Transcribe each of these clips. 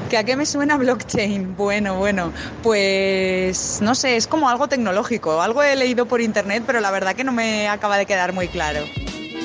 ¿Que a qué me suena blockchain? Bueno, pues no sé, es como algo tecnológico. Algo he leído por internet, pero la verdad que no me acaba de quedar muy claro.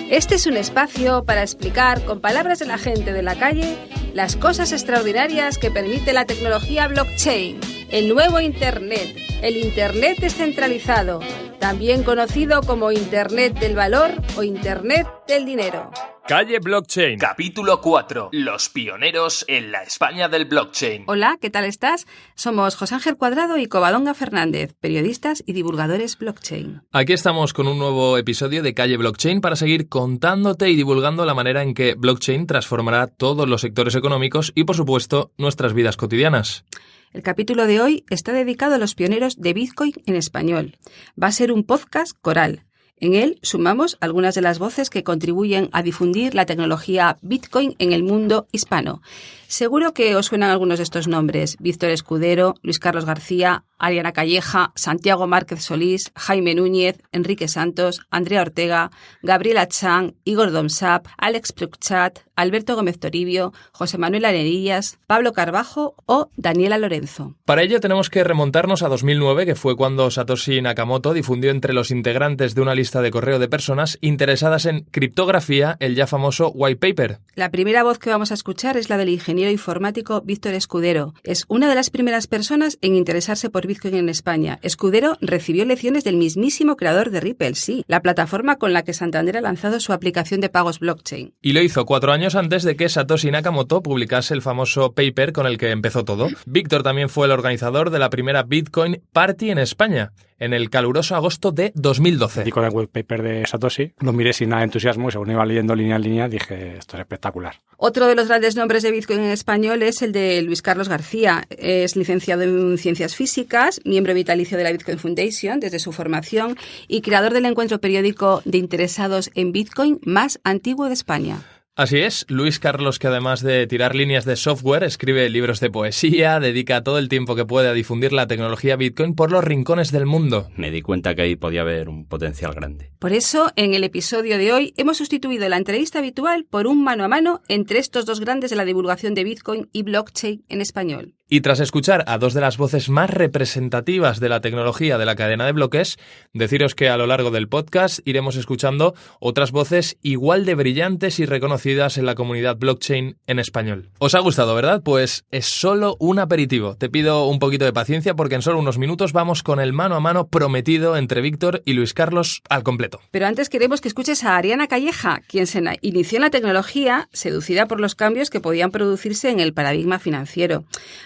Este es un espacio para explicar con palabras de la gente de la calle las cosas extraordinarias que permite la tecnología blockchain, el nuevo Internet, el Internet descentralizado, también conocido como Internet del valor o Internet del dinero. Calle Blockchain. Capítulo 4. Los pioneros en la España del blockchain. Hola, ¿qué tal estás? Somos José Ángel Cuadrado y Covadonga Fernández, periodistas y divulgadores blockchain. Aquí estamos con un nuevo episodio de Calle Blockchain para seguir contándote y divulgando la manera en que blockchain transformará todos los sectores económicos y, por supuesto, nuestras vidas cotidianas. El capítulo de hoy está dedicado a los pioneros de Bitcoin en español. Va a ser un podcast coral. En él sumamos algunas de las voces que contribuyen a difundir la tecnología Bitcoin en el mundo hispano. Seguro que os suenan algunos de estos nombres: Víctor Escudero, Luis Carlos García, Ariana Calleja, Santiago Márquez Solís, Jaime Núñez, Enrique Santos, Andrea Ortega, Gabriela Chang, Igor Domsap, Alex Pruchat, Alberto Gómez Toribio, José Manuel Arenillas, Pablo Carbajo o Daniela Lorenzo. Para ello tenemos que remontarnos a 2009, que fue cuando Satoshi Nakamoto difundió entre los integrantes de una lista de correo de personas interesadas en criptografía el ya famoso white paper. La primera voz que vamos a escuchar es la del ingeniero informático Víctor Escudero. Es una de las primeras personas en interesarse por Bitcoin en España. Escudero recibió lecciones del mismísimo creador de Ripple, sí, la plataforma con la que Santander ha lanzado su aplicación de pagos blockchain. Y lo hizo 4 años antes de que Satoshi Nakamoto publicase el famoso paper con el que empezó todo. Víctor también fue el organizador de la primera Bitcoin Party en España, en el caluroso agosto de 2012. Y con el white paper de Satoshi lo miré sin nada de entusiasmo y según iba leyendo línea a línea dije, esto es espectacular. Otro de los grandes nombres de Bitcoin en español es el de Luis Carlos García. Es licenciado en Ciencias Físicas, miembro vitalicio de la Bitcoin Foundation desde su formación y creador del encuentro periódico de interesados en Bitcoin más antiguo de España. Así es, Luis Carlos, que además de tirar líneas de software, escribe libros de poesía, dedica todo el tiempo que puede a difundir la tecnología Bitcoin por los rincones del mundo. Me di cuenta que ahí podía haber un potencial grande. Por eso, en el episodio de hoy, hemos sustituido la entrevista habitual por un mano a mano entre estos dos grandes de la divulgación de Bitcoin y blockchain en español. Y tras escuchar a dos de las voces más representativas de la tecnología de la cadena de bloques, deciros que a lo largo del podcast iremos escuchando otras voces igual de brillantes y reconocidas en la comunidad blockchain en español. ¿Os ha gustado, verdad? Pues es solo un aperitivo. Te pido un poquito de paciencia porque en solo unos minutos vamos con el mano a mano prometido entre Víctor y Luis Carlos al completo. Pero antes queremos que escuches a Ariana Calleja, quien se inició en la tecnología seducida por los cambios que podían producirse en el paradigma financiero.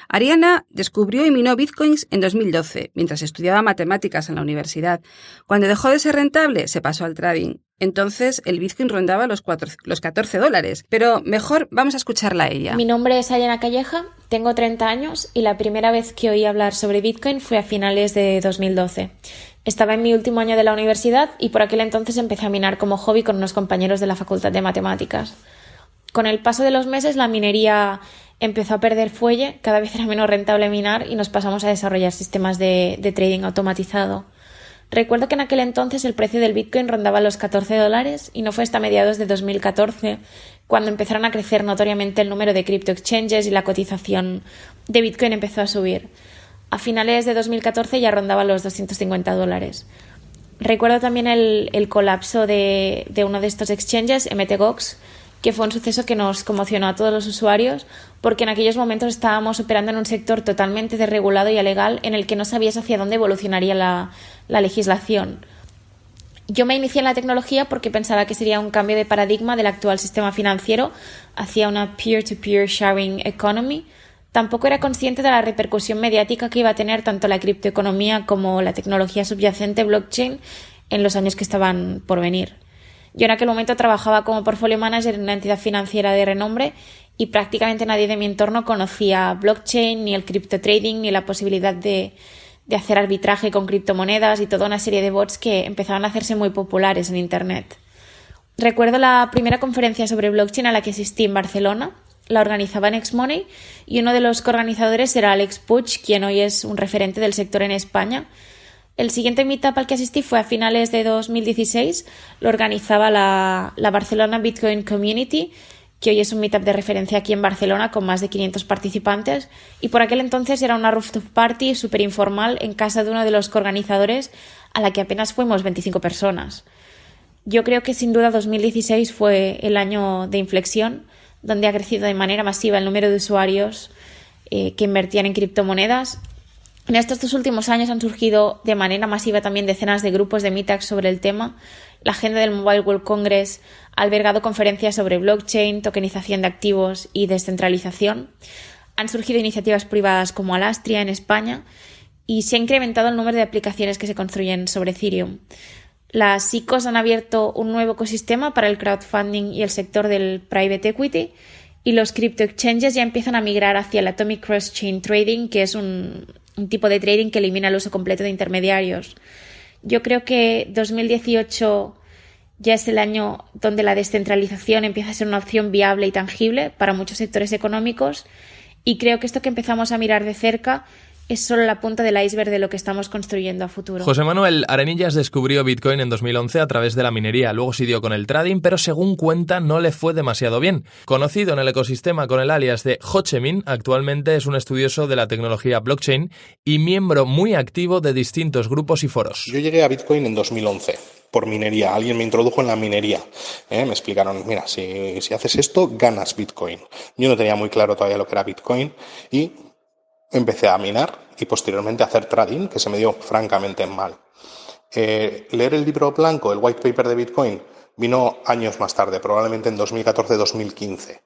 Ariana descubrió y minó bitcoins en 2012, mientras estudiaba matemáticas en la universidad. Cuando dejó de ser rentable, se pasó al trading. Entonces, el bitcoin rondaba los $14. Pero mejor vamos a escucharla a ella. Mi nombre es Ariana Calleja, tengo 30 años y la primera vez que oí hablar sobre bitcoin fue a finales de 2012. Estaba en mi último año de la universidad y por aquel entonces empecé a minar como hobby con unos compañeros de la Facultad de Matemáticas. Con el paso de los meses, la minería empezó a perder fuelle, cada vez era menos rentable minar y nos pasamos a desarrollar sistemas de trading automatizado. Recuerdo que en aquel entonces el precio del Bitcoin rondaba los $14 y no fue hasta mediados de 2014 cuando empezaron a crecer notoriamente el número de crypto exchanges y la cotización de Bitcoin empezó a subir. A finales de 2014 ya rondaba los $250. Recuerdo también el colapso de uno de estos exchanges, MTGOX, que fue un suceso que nos conmocionó a todos los usuarios porque en aquellos momentos estábamos operando en un sector totalmente desregulado y ilegal en el que no sabías hacia dónde evolucionaría la legislación. Yo me inicié en la tecnología porque pensaba que sería un cambio de paradigma del actual sistema financiero hacia una peer-to-peer sharing economy. Tampoco era consciente de la repercusión mediática que iba a tener tanto la criptoeconomía como la tecnología subyacente blockchain en los años que estaban por venir. Yo en aquel momento trabajaba como portfolio manager en una entidad financiera de renombre y prácticamente nadie de mi entorno conocía blockchain, ni el crypto trading, ni la posibilidad de hacer arbitraje con criptomonedas y toda una serie de bots que empezaban a hacerse muy populares en Internet. Recuerdo la primera conferencia sobre blockchain a la que asistí en Barcelona. La organizaba NextMoney y uno de los coorganizadores era Alex Puig, quien hoy es un referente del sector en España. El siguiente meetup al que asistí fue a finales de 2016, lo organizaba la Barcelona Bitcoin Community que hoy es un meetup de referencia aquí en Barcelona con más de 500 participantes, y por aquel entonces era una rooftop party súper informal en casa de uno de los coorganizadores, a la que apenas fuimos 25 personas. Yo creo que sin duda 2016 fue el año de inflexión, donde ha crecido de manera masiva el número de usuarios que invertían en criptomonedas. En estos 2 últimos años han surgido de manera masiva también decenas de grupos de meetups sobre el tema. La agenda del Mobile World Congress ha albergado conferencias sobre blockchain, tokenización de activos y descentralización. Han surgido iniciativas privadas como Alastria en España y se ha incrementado el número de aplicaciones que se construyen sobre Ethereum. Las ICOs han abierto un nuevo ecosistema para el crowdfunding y el sector del private equity, y los crypto exchanges ya empiezan a migrar hacia el Atomic Cross-Chain Trading, que es un tipo de trading que elimina el uso completo de intermediarios. Yo creo que 2018 ya es el año donde la descentralización empieza a ser una opción viable y tangible para muchos sectores económicos, y creo que esto que empezamos a mirar de cerca es solo la punta del iceberg de lo que estamos construyendo a futuro. José Manuel Arenillas descubrió Bitcoin en 2011 a través de la minería, luego siguió con el trading, pero según cuenta no le fue demasiado bien. Conocido en el ecosistema con el alias de Hochemin, actualmente es un estudioso de la tecnología blockchain y miembro muy activo de distintos grupos y foros. Yo llegué a Bitcoin en 2011 por minería. Alguien me introdujo en la minería. Me explicaron, mira, si haces esto, ganas Bitcoin. Yo no tenía muy claro todavía lo que era Bitcoin y empecé a minar y posteriormente a hacer trading, que se me dio francamente mal. Leer el libro blanco, el white paper de Bitcoin, vino años más tarde, probablemente en 2014-2015.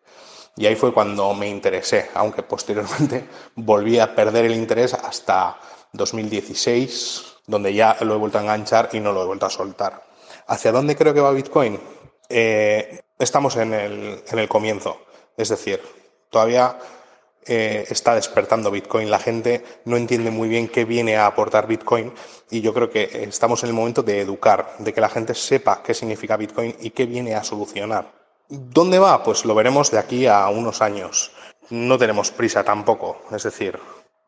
Y ahí fue cuando me interesé, aunque posteriormente volví a perder el interés hasta 2016, donde ya lo he vuelto a enganchar y no lo he vuelto a soltar. ¿Hacia dónde creo que va Bitcoin? Estamos en el comienzo, es decir, todavía está despertando Bitcoin. La gente no entiende muy bien qué viene a aportar Bitcoin y yo creo que estamos en el momento de educar, de que la gente sepa qué significa Bitcoin y qué viene a solucionar. ¿Dónde va? Pues lo veremos de aquí a unos años. No tenemos prisa tampoco, es decir,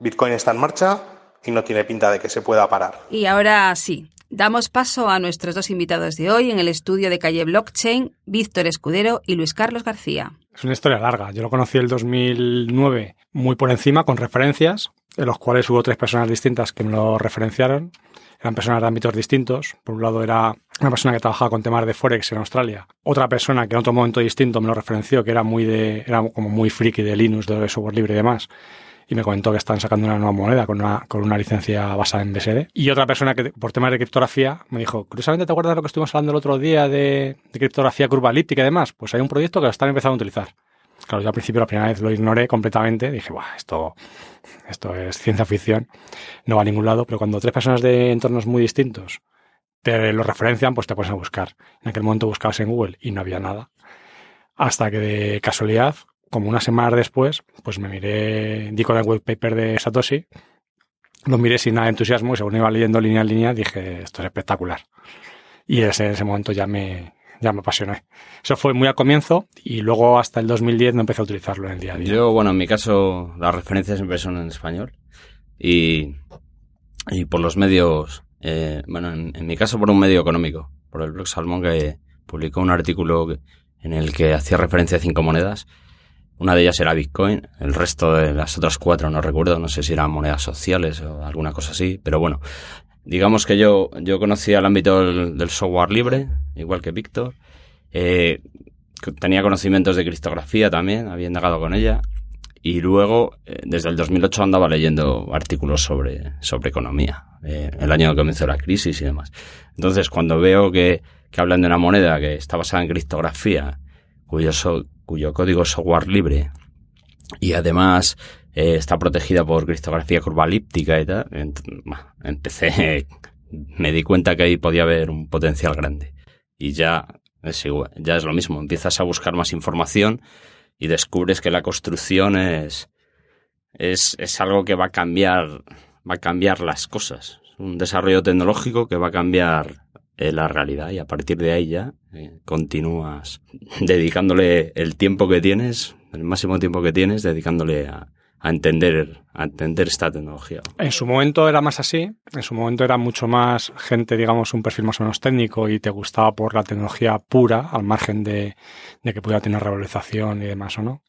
Bitcoin está en marcha y no tiene pinta de que se pueda parar. Y ahora sí, damos paso a nuestros 2 invitados de hoy en el estudio de Calle Blockchain, Víctor Escudero y Luis Carlos García. Es una historia larga. Yo lo conocí en el 2009 muy por encima, con referencias, en los cuales hubo 3 personas distintas que me lo referenciaron. Eran personas de ámbitos distintos. Por un lado era una persona que trabajaba con temas de Forex en Australia. Otra persona que en otro momento distinto me lo referenció, que era como muy friki de Linux, de software libre y demás. Y me comentó que están sacando una nueva moneda con una licencia basada en BSD. Y otra persona que por temas de criptografía me dijo, curiosamente, ¿te acuerdas de lo que estuvimos hablando el otro día de criptografía curva elíptica y demás? Pues hay un proyecto que lo están empezando a utilizar. Claro, yo al principio la primera vez lo ignoré completamente. Dije, buah, esto es ciencia ficción, no va a ningún lado. Pero cuando 3 personas de entornos muy distintos te lo referencian, pues te pones a buscar. En aquel momento buscabas en Google y no había nada. Hasta que de casualidad, como unas semanas después, pues di con el white paper de Satoshi, lo miré sin nada de entusiasmo y según iba leyendo línea en línea dije, esto es espectacular. Y en ese momento ya me apasioné. Eso fue muy al comienzo y luego hasta el 2010 no empecé a utilizarlo en el día a día. Yo, en mi caso, las referencias siempre son en español y por los medios, en mi caso por un medio económico, por el blog Salmón, que publicó un artículo en el que hacía referencia a 5 monedas. Una de ellas era Bitcoin, el resto de las otras 4 no recuerdo, no sé si eran monedas sociales o alguna cosa así, pero bueno, digamos que yo conocía el ámbito del software libre, igual que Víctor, tenía conocimientos de criptografía también, había indagado con ella, y luego desde el 2008 andaba leyendo artículos sobre economía, el año que comenzó la crisis y demás. Entonces, cuando veo que hablan de una moneda que está basada en criptografía, cuyo código es software libre y además está protegida por criptografía curva elíptica y tal, me di cuenta que ahí podía haber un potencial grande. Y ya es igual, ya es lo mismo, empiezas a buscar más información y descubres que la construcción es algo que va a cambiar las cosas. Es un desarrollo tecnológico que va a cambiar la realidad y a partir de ahí ya continúas dedicándole el tiempo que tienes, el máximo tiempo que tienes, dedicándole a entender esta tecnología. En su momento era más así, en su momento era mucho más gente, digamos, un perfil más o menos técnico y te gustaba por la tecnología pura, al margen de que pudiera tener revalorización y demás, ¿o no?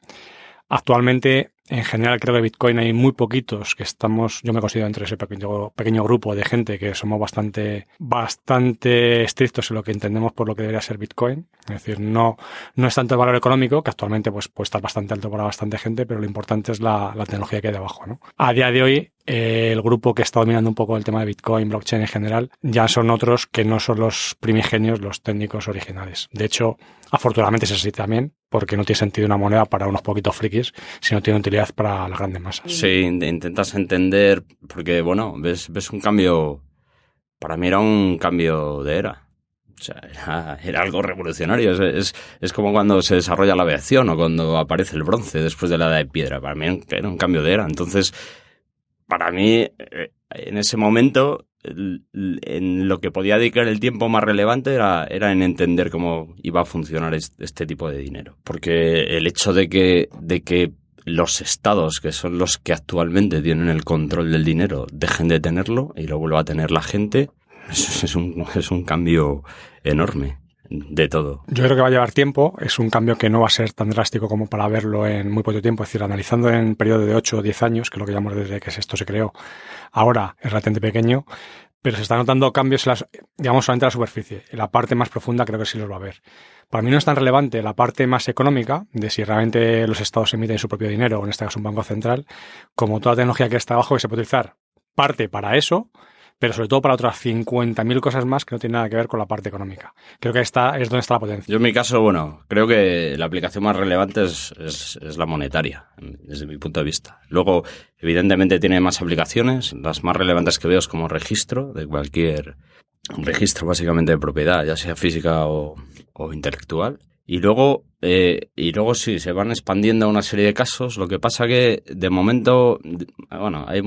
Actualmente, en general, creo que Bitcoin hay muy poquitos que estamos, yo me considero entre ese pequeño grupo de gente que somos bastante estrictos en lo que entendemos por lo que debería ser Bitcoin. Es decir, no es tanto el valor económico, que actualmente pues puede estar bastante alto para bastante gente, pero lo importante es la tecnología que hay debajo, ¿no? A día de hoy, el grupo que está dominando un poco el tema de Bitcoin, blockchain en general, ya son otros que no son los primigenios, los técnicos originales. De hecho, afortunadamente es así también, porque no tiene sentido una moneda para unos poquitos frikis, si no tiene utilidad para las grandes masas. Sí, intentas entender, porque bueno, ves un cambio, para mí era un cambio de era. O sea, era algo revolucionario. Es como cuando se desarrolla la aviación o cuando aparece el bronce después de la edad de piedra. Para mí era un cambio de era. Entonces, para mí, en ese momento, en lo que podía dedicar el tiempo más relevante era en entender cómo iba a funcionar este tipo de dinero. Porque el hecho de que los estados, que son los que actualmente tienen el control del dinero, dejen de tenerlo y lo vuelva a tener la gente, es un cambio enorme de todo. Yo creo que va a llevar tiempo, es un cambio que no va a ser tan drástico como para verlo en muy poco tiempo, es decir, analizando en un periodo de 8 o 10 años, que es lo que llamamos desde que esto se creó, ahora es relativamente pequeño, pero se están notando cambios, digamos, solamente en la superficie. En la parte más profunda creo que sí los va a haber. Para mí no es tan relevante la parte más económica, de si realmente los estados emiten su propio dinero, o en este caso un banco central, como toda tecnología que está abajo, que se puede utilizar parte para eso, pero sobre todo para otras 50.000 cosas más que no tienen nada que ver con la parte económica. Creo que esta es donde está la potencia. Yo en mi caso, bueno, creo que la aplicación más relevante es la monetaria, desde mi punto de vista. Luego, evidentemente tiene más aplicaciones. Las más relevantes que veo es como registro de cualquier registro básicamente de propiedad, ya sea física o intelectual. Y luego sí, se van expandiendo una serie de casos. Lo que pasa que, de momento, bueno, hay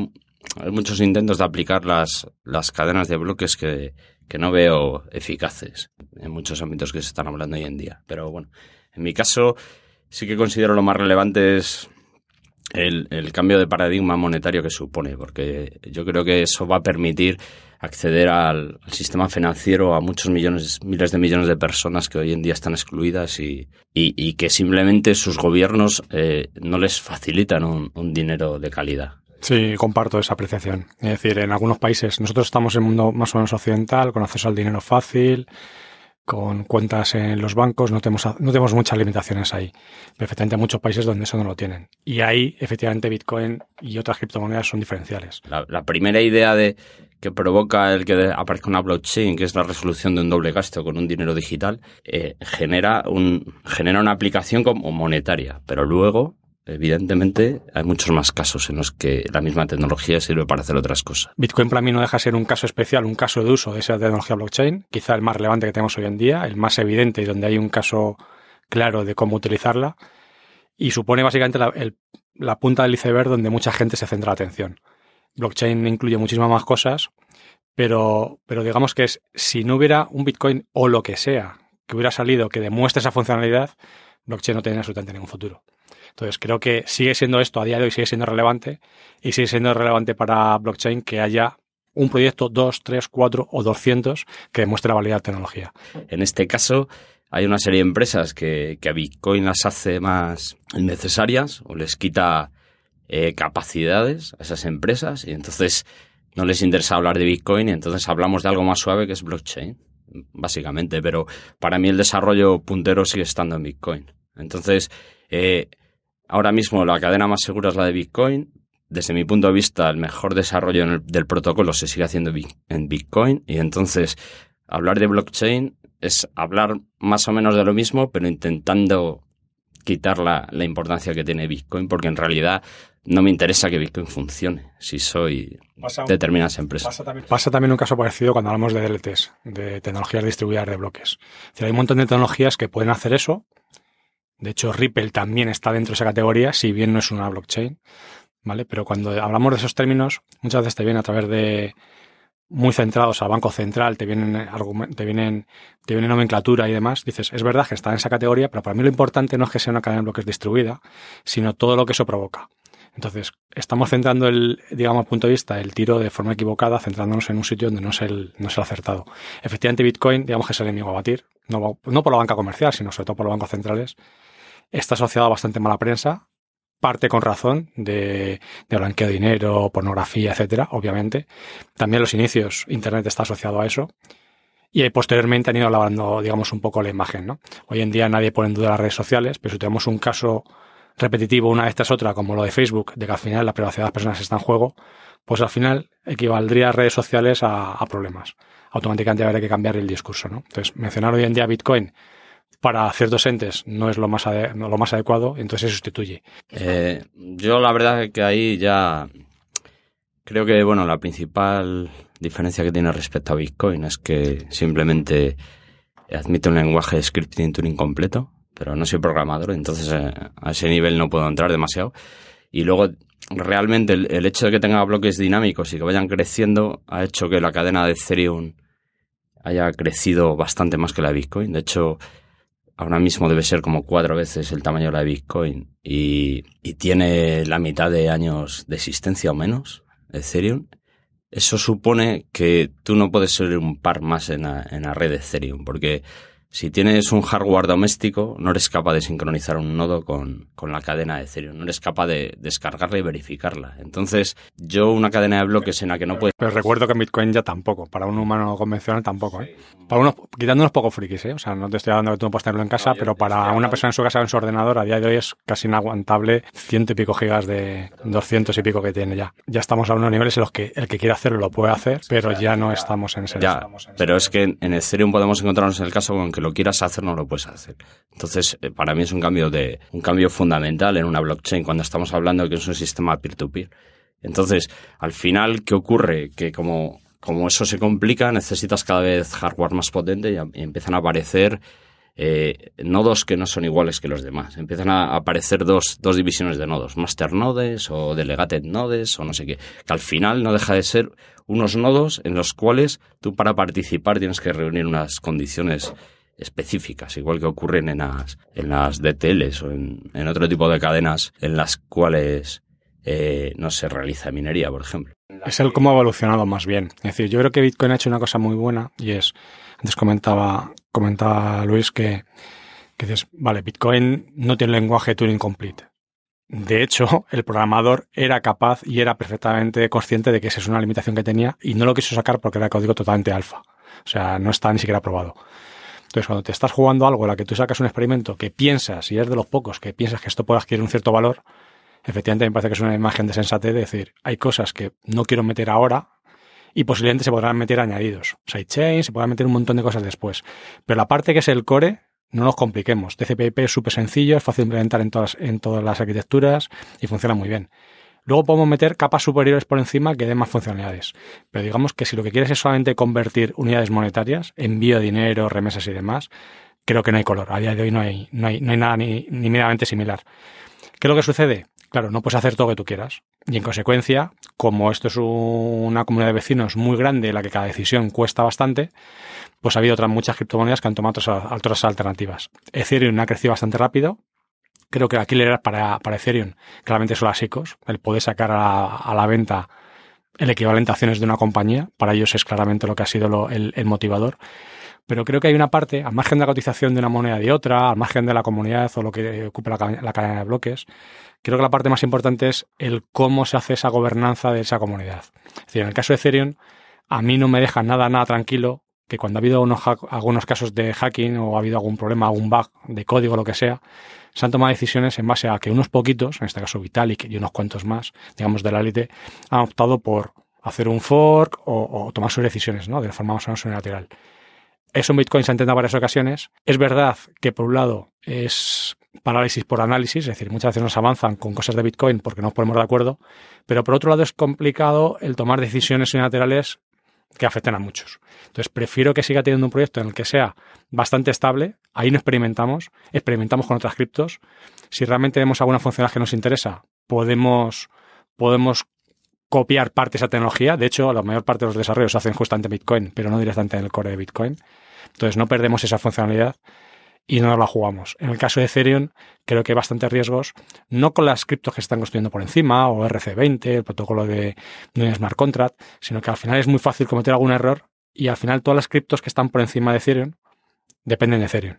muchos intentos de aplicar las cadenas de bloques que no veo eficaces en muchos ámbitos que se están hablando hoy en día. Pero bueno, en mi caso sí que considero lo más relevante es el cambio de paradigma monetario que supone, porque yo creo que eso va a permitir acceder al sistema financiero a muchos miles de millones de personas que hoy en día están excluidas y que simplemente sus gobiernos no les facilitan un dinero de calidad. Sí, comparto esa apreciación. Es decir, en algunos países, nosotros estamos en un mundo más o menos occidental, con acceso al dinero fácil, con cuentas en los bancos, no tenemos muchas limitaciones ahí. Perfectamente hay muchos países donde eso no lo tienen. Y ahí, efectivamente, Bitcoin y otras criptomonedas son diferenciales. La primera idea que provoca el que aparezca una blockchain, que es la resolución de un doble gasto con un dinero digital, genera una aplicación como monetaria, pero luego, evidentemente, hay muchos más casos en los que la misma tecnología sirve para hacer otras cosas. Bitcoin para mí no deja de ser un caso especial, un caso de uso de esa tecnología blockchain, quizá el más relevante que tenemos hoy en día, el más evidente y donde hay un caso claro de cómo utilizarla, y supone básicamente la punta del iceberg donde mucha gente se centra la atención. Blockchain incluye muchísimas más cosas, pero digamos que si no hubiera un Bitcoin o lo que sea que hubiera salido que demuestre esa funcionalidad, blockchain no tiene absolutamente ningún futuro. Entonces, creo que sigue siendo esto a día de hoy, sigue siendo relevante y sigue siendo relevante para blockchain que haya un proyecto, 2, 3, 4 o 200 que demuestre la validez de la tecnología. En este caso, hay una serie de empresas que a Bitcoin las hace más necesarias o les quita capacidades a esas empresas y entonces no les interesa hablar de Bitcoin y entonces hablamos de algo más suave que es blockchain, básicamente. Pero para mí el desarrollo puntero sigue estando en Bitcoin. Entonces, ahora mismo la cadena más segura es la de Bitcoin. Desde mi punto de vista, el mejor desarrollo del protocolo se sigue haciendo en Bitcoin y entonces hablar de blockchain es hablar más o menos de lo mismo, pero intentando quitar la importancia que tiene Bitcoin, porque en realidad no me interesa que Bitcoin funcione si soy determinadas empresas. Pasa también un caso parecido cuando hablamos de DLTs, de tecnologías distribuidas de bloques. Es decir, hay un montón de tecnologías que pueden hacer eso. De hecho, Ripple también está dentro de esa categoría, si bien no es una blockchain, ¿vale? Pero cuando hablamos de esos términos, muchas veces te vienen a través de muy centrados al Banco Central, te vienen nomenclatura y demás. Dices, es verdad que está en esa categoría, pero para mí lo importante no es que sea una cadena de bloques distribuida, sino todo lo que eso provoca. Es Entonces, estamos centrando el punto de vista, el tiro de forma equivocada, centrándonos en un sitio donde no es el acertado. Efectivamente, Bitcoin, digamos que es el enemigo a batir, no por la banca comercial, sino sobre todo por los bancos centrales. Está asociado a bastante mala prensa, parte con razón de blanqueo de dinero, pornografía, etcétera, obviamente. También los inicios, Internet está asociado a eso. Y posteriormente han ido lavando, digamos, un poco la imagen, ¿no? Hoy en día nadie pone en duda las redes sociales, pero si tenemos un caso repetitivo una vez tras otra, como lo de Facebook, de que al final la privacidad de las personas está en juego, pues al final equivaldría a redes sociales a problemas. Automáticamente habría que cambiar el discurso, ¿no? Entonces, mencionar hoy en día Bitcoin para ciertos entes no es lo más adecuado, entonces se sustituye. Yo la verdad es que ahí ya creo que, bueno, la principal diferencia que tiene respecto a Bitcoin es que simplemente admite un lenguaje de scripting Turing completo, pero no soy programador, entonces a ese nivel no puedo entrar demasiado. Y luego, realmente, el hecho de que tenga bloques dinámicos y que vayan creciendo ha hecho que la cadena de Ethereum haya crecido bastante más que la de Bitcoin. De hecho, ahora mismo debe ser como 4 veces el tamaño de la de Bitcoin y tiene la mitad de años de existencia o menos, Ethereum. Eso supone que tú no puedes ser un par más en la red de Ethereum, porque si tienes un hardware doméstico, no eres capaz de sincronizar un nodo con la cadena de Ethereum. No eres capaz de descargarla y verificarla. Entonces, una cadena de bloques en la que no puedes... Pero recuerdo que en Bitcoin ya tampoco. Para un humano convencional tampoco, ¿eh? Para quitando unos pocos frikis, ¿eh? O sea, no te estoy hablando que tú no puedes tenerlo en casa, pero para una persona en su casa o en su ordenador, a día de hoy es casi inaguantable 100 y pico gigas de 200 y pico que tiene ya. Ya estamos a unos niveles en los que el que quiera hacerlo lo puede hacer, pero ya no estamos en ese... Ya, pero es que en Ethereum podemos encontrarnos en el caso con que lo quieras hacer, no lo puedes hacer. Entonces, para mí es un cambio fundamental en una blockchain cuando estamos hablando de que es un sistema peer-to-peer. Entonces, al final, ¿qué ocurre? Que como eso se complica, necesitas cada vez hardware más potente y empiezan a aparecer nodos que no son iguales que los demás. Empiezan a aparecer dos divisiones de nodos, master nodes o delegated nodes o no sé qué, que al final no deja de ser unos nodos en los cuales tú para participar tienes que reunir unas condiciones específicas, igual que ocurren en las DTLs o en otro tipo de cadenas en las cuales no se realiza minería, por ejemplo. Es el cómo ha evolucionado más bien. Es decir, yo creo que Bitcoin ha hecho una cosa muy buena y es, antes comentaba Luis que dices, vale, Bitcoin no tiene lenguaje Turing complete. De hecho, el programador era capaz y era perfectamente consciente de que esa es una limitación que tenía y no lo quiso sacar porque era código totalmente alfa. O sea, no está ni siquiera aprobado. Entonces, cuando te estás jugando algo en la que tú sacas un experimento que piensas, y eres de los pocos que piensas que esto puede adquirir un cierto valor, efectivamente me parece que es una imagen de sensatez de decir, hay cosas que no quiero meter ahora y posiblemente se podrán meter añadidos. Sidechains, se podrán meter un montón de cosas después. Pero la parte que es el core, no nos compliquemos. TCP/IP es súper sencillo, es fácil de implementar en todas las arquitecturas y funciona muy bien. Luego podemos meter capas superiores por encima que den más funcionalidades. Pero digamos que si lo que quieres es solamente convertir unidades monetarias, envío de dinero, remesas y demás, creo que no hay color. A día de hoy no hay nada ni mínimamente similar. ¿Qué es lo que sucede? Claro, no puedes hacer todo lo que tú quieras. Y en consecuencia, como esto es una comunidad de vecinos muy grande en la que cada decisión cuesta bastante, pues ha habido muchas criptomonedas que han tomado otras alternativas. Ethereum ha crecido bastante rápido. Creo que la killer para Ethereum claramente son las ICOs. El poder sacar a la venta el equivalente a acciones de una compañía. Para ellos es claramente lo que ha sido el motivador. Pero creo que hay una parte, al margen de la cotización de una moneda y otra, al margen de la comunidad o lo que ocupa la cadena de bloques, creo que la parte más importante es el cómo se hace esa gobernanza de esa comunidad. Es decir, en el caso de Ethereum, a mí no me deja nada tranquilo que cuando ha habido algunos casos de hacking o ha habido algún problema, algún bug de código o lo que sea, se han tomado decisiones en base a que unos poquitos, en este caso Vitalik y unos cuantos más, digamos de la élite, han optado por hacer un fork o tomar sus decisiones, ¿no? De forma más o menos unilateral. Eso en Bitcoin se ha intentado en varias ocasiones. Es verdad que por un lado es parálisis por análisis, es decir, muchas veces nos avanzan con cosas de Bitcoin porque no nos ponemos de acuerdo, pero por otro lado es complicado el tomar decisiones unilaterales que afecten a muchos. Entonces prefiero que siga teniendo un proyecto en el que sea bastante estable, ahí no experimentamos con otras criptos. Si realmente vemos alguna funcionalidad que nos interesa, podemos copiar parte de esa tecnología. De hecho, la mayor parte de los desarrollos se hacen justamente en Bitcoin, pero no directamente en el core de Bitcoin. Entonces, no perdemos esa funcionalidad. y no nos la jugamos. En el caso de Ethereum, creo que hay bastantes riesgos, no con las criptos que están construyendo por encima, o RC20, el protocolo de un smart contract, sino que al final es muy fácil cometer algún error y al final todas las criptos que están por encima de Ethereum dependen de Ethereum.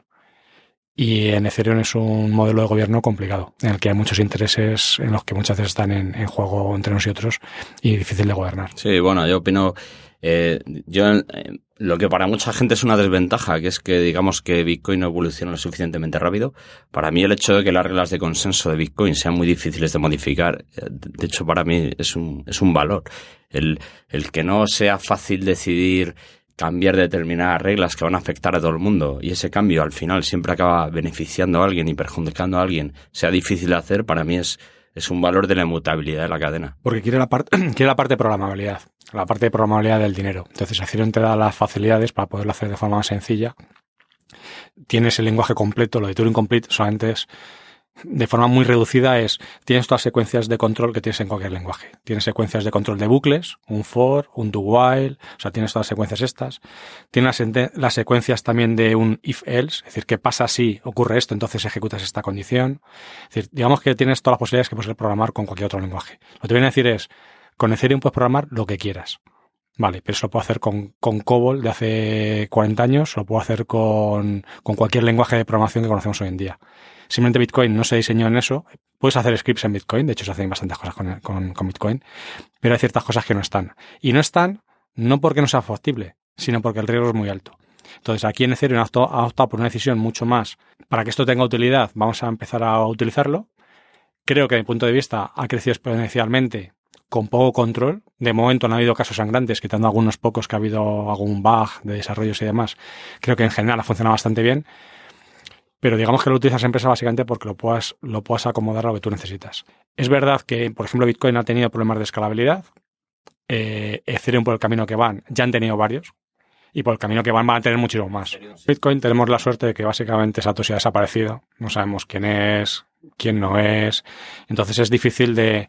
Y en Ethereum es un modelo de gobierno complicado, en el que hay muchos intereses en los que muchas veces están en juego entre unos y otros y difícil de gobernar. Sí, bueno, yo opino... lo que para mucha gente es una desventaja, que es que digamos que Bitcoin no evoluciona lo suficientemente rápido. Para mí el hecho de que las reglas de consenso de Bitcoin sean muy difíciles de modificar, de hecho para mí es un valor. El que no sea fácil decidir cambiar determinadas reglas que van a afectar a todo el mundo y ese cambio al final siempre acaba beneficiando a alguien y perjudicando a alguien, sea difícil de hacer, para mí es un valor de la inmutabilidad de la cadena. Porque quiere la parte de programabilidad, la parte de programabilidad del dinero. Entonces, Ethereum te da las facilidades para poderlo hacer de forma más sencilla. Tienes el lenguaje completo, lo de Turing Complete solamente es de forma muy reducida, tienes todas las secuencias de control que tienes en cualquier lenguaje. Tienes secuencias de control de bucles, un for, un do while, o sea, tienes todas las secuencias estas. Tienes las secuencias también de un if-else, es decir, ¿qué pasa si ocurre esto? Entonces ejecutas esta condición. Es decir, digamos que tienes todas las posibilidades que puedes programar con cualquier otro lenguaje. Lo que te viene a decir es, con Ethereum puedes programar lo que quieras. Vale, pero eso lo puedo hacer con COBOL de hace 40 años, lo puedo hacer con cualquier lenguaje de programación que conocemos hoy en día. Simplemente Bitcoin no se diseñó en eso. Puedes hacer scripts en Bitcoin, de hecho se hacen bastantes cosas con Bitcoin, pero hay ciertas cosas que no están. Y no están no porque no sea factible, sino porque el riesgo es muy alto. Entonces aquí en Ethereum ha optado por una decisión mucho más para que esto tenga utilidad, vamos a empezar a utilizarlo. Creo que desde mi punto de vista ha crecido exponencialmente con poco control. De momento no ha habido casos sangrantes, quitando algunos pocos que ha habido algún bug de desarrollos y demás. Creo que en general ha funcionado bastante bien. Pero digamos que lo utilizas en empresa básicamente porque lo puedas acomodar a lo que tú necesitas. Es verdad que, por ejemplo, Bitcoin ha tenido problemas de escalabilidad. Ethereum, por el camino que van, ya han tenido varios. Y por el camino que van a tener muchísimos más. Bitcoin tenemos la suerte de que básicamente Satoshi ha desaparecido. No sabemos quién es, quién no es. Entonces es difícil de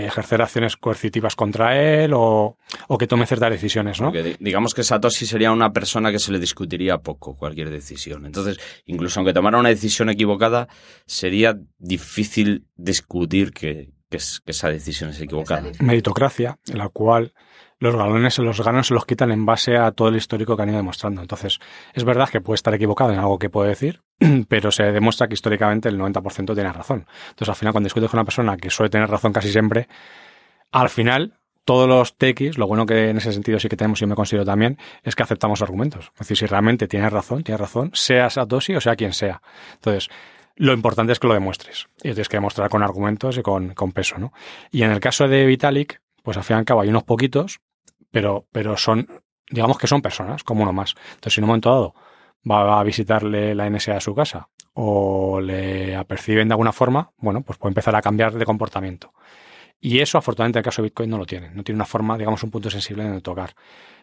ejercer acciones coercitivas contra él o que tome ciertas decisiones, ¿no? Porque digamos que Satoshi sería una persona que se le discutiría poco cualquier decisión. Entonces, incluso aunque tomara una decisión equivocada, sería difícil discutir que esa decisión es equivocada. Meritocracia, en la cual los ganos se los quitan en base a todo el histórico que han ido demostrando. Entonces, es verdad que puede estar equivocado en algo que puede decir, pero se demuestra que históricamente el 90% tiene razón. Entonces, al final, cuando discutes con una persona que suele tener razón casi siempre, al final, todos los techies, lo bueno que en ese sentido sí que tenemos y yo me considero también, es que aceptamos argumentos. Es decir, si realmente tienes razón, sea Satoshi o sea quien sea. Entonces, lo importante es que lo demuestres. Y tienes que demostrar con argumentos y con peso, ¿no? Y en el caso de Vitalik, pues al fin y al cabo hay unos poquitos, pero son, digamos que son personas, como uno más. Entonces, si en un momento dado va a visitarle la NSA a su casa o le aperciben de alguna forma, bueno, pues puede empezar a cambiar de comportamiento. Y eso, afortunadamente, en el caso de Bitcoin no lo tiene. No tiene una forma, digamos, un punto sensible en el tocar.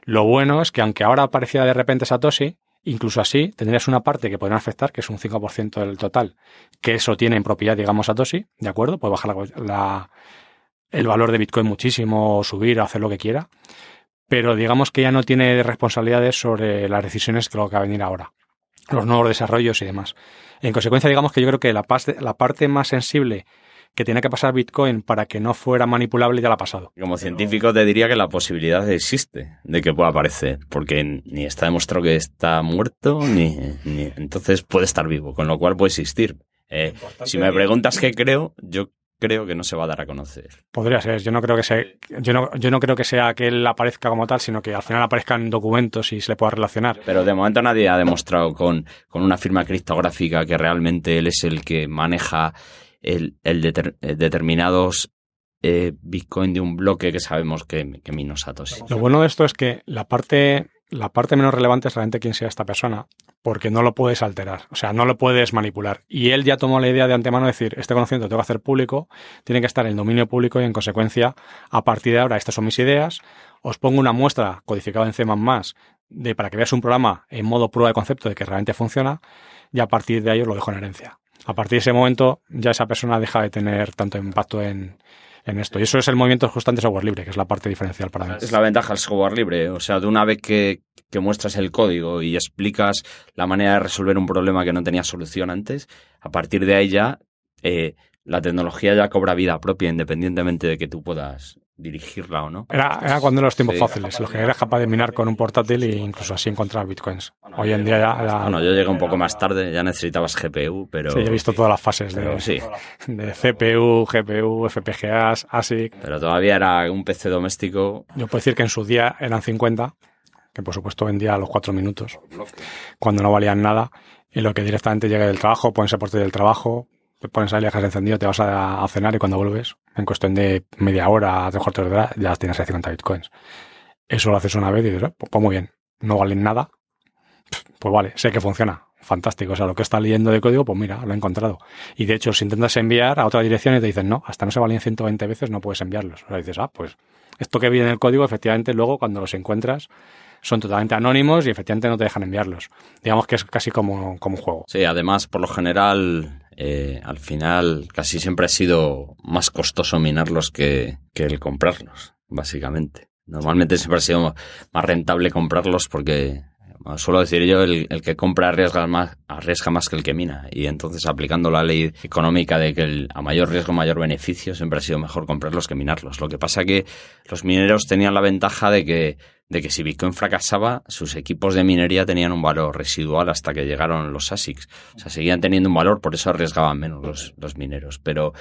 Lo bueno es que, aunque ahora apareciera de repente Satoshi, incluso así tendrías una parte que podrían afectar, que es un 5% del total, que eso tiene en propiedad, digamos, Satoshi, ¿de acuerdo? Puede bajar el valor de Bitcoin muchísimo, o subir, o hacer lo que quiera. Pero digamos que ya no tiene responsabilidades sobre las decisiones que lo que va a venir ahora, los nuevos desarrollos y demás. En consecuencia, digamos que yo creo que la parte más sensible que tenía que pasar Bitcoin para que no fuera manipulable ya la ha pasado. Como científico te diría que la posibilidad existe de que pueda aparecer, porque ni está demostrado que está muerto, ni entonces puede estar vivo, con lo cual puede existir. Si me preguntas qué creo, yo creo que no se va a dar a conocer. Podría ser. Yo no creo que sea que él aparezca como tal, sino que al final aparezcan documentos y se le pueda relacionar. Pero de momento nadie ha demostrado con una firma criptográfica que realmente él es el que maneja determinados Bitcoin de un bloque que sabemos que minó Satoshi. Lo bueno de esto es que la parte menos relevante es realmente quién sea esta persona, porque no lo puedes alterar, o sea, no lo puedes manipular. Y él ya tomó la idea de antemano de decir, este conocimiento lo tengo que hacer público, tiene que estar en el dominio público y, en consecuencia, a partir de ahora, estas son mis ideas, os pongo una muestra codificada en C++ para que veas un programa en modo prueba de concepto de que realmente funciona, y a partir de ahí os lo dejo en herencia. A partir de ese momento, ya esa persona deja de tener tanto impacto en en esto. Y eso es el movimiento justamente de software libre, que es la parte diferencial para mí. Es la ventaja del software libre. O sea, de una vez que muestras el código y explicas la manera de resolver un problema que no tenía solución antes, a partir de ahí ya la tecnología ya cobra vida propia, independientemente de que tú puedas dirigirla o no. Era cuando los tiempos fáciles, los que eras capaz de minar con un portátil e incluso así encontrar bitcoins. Hoy en día ya... Bueno, yo llegué un poco más tarde, ya necesitabas GPU, pero... Sí, he visto todas las fases de CPU, GPU, FPGAs, ASIC... Pero todavía era un PC doméstico... Yo puedo decir que en su día eran 50, que por supuesto vendía a los 4 minutos, cuando no valían nada, y lo que directamente llega del trabajo, pones el portátil del trabajo, te pones ahí, dejas encendido, te vas a cenar y cuando vuelves, en cuestión de media hora, 3/4 de hora, ya tienes ahí 50 bitcoins. Eso lo haces una vez y dices, pues muy bien, no valen nada, pues vale, sé que funciona, fantástico. O sea, lo que estás leyendo de código, pues mira, lo he encontrado. Y de hecho, si intentas enviar a otra dirección y te dicen, no, hasta no se valen 120 veces, no puedes enviarlos. O sea, dices, pues esto que viene en el código, efectivamente, luego cuando los encuentras, son totalmente anónimos y efectivamente no te dejan enviarlos. Digamos que es casi como un juego. Sí, además, por lo general, al final casi siempre ha sido más costoso minarlos que el comprarlos, básicamente. Normalmente siempre ha sido más rentable comprarlos porque, suelo decir yo, el que compra arriesga más que el que mina. Y entonces, aplicando la ley económica de que a mayor riesgo, mayor beneficio, siempre ha sido mejor comprarlos que minarlos. Lo que pasa que los mineros tenían la ventaja de que si Bitcoin fracasaba, sus equipos de minería tenían un valor residual hasta que llegaron los ASICs. O sea, seguían teniendo un valor, por eso arriesgaban menos los mineros. Pero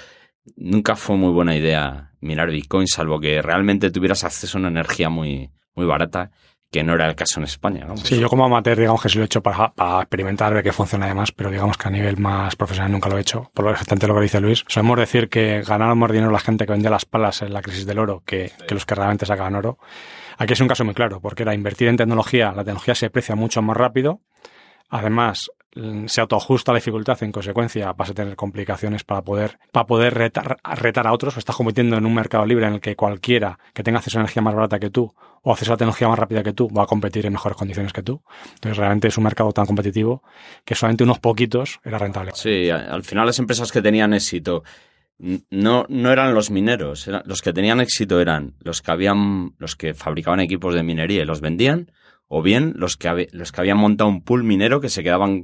nunca fue muy buena idea minar Bitcoin, salvo que realmente tuvieras acceso a una energía muy, muy barata, que no era el caso en España, ¿no? Sí, yo como amateur, digamos que sí lo he hecho para experimentar, ver que funciona además, pero digamos que a nivel más profesional nunca lo he hecho. Por lo exactamente lo que dice Luis, solemos decir que ganaron más dinero la gente que vendía las palas en la crisis del oro que los que realmente sacaban oro. Aquí es un caso muy claro, porque era invertir en tecnología, la tecnología se aprecia mucho más rápido, además se autoajusta la dificultad, en consecuencia vas a tener complicaciones para poder retar a otros. Estás compitiendo en un mercado libre en el que cualquiera que tenga acceso a energía más barata que tú o acceso a tecnología más rápida que tú va a competir en mejores condiciones que tú. Entonces realmente es un mercado tan competitivo que solamente unos poquitos era rentable. Sí, al final las empresas que tenían éxito no eran los mineros, los que tenían éxito eran los que fabricaban equipos de minería y los vendían, o bien los que habían montado un pool minero que se quedaban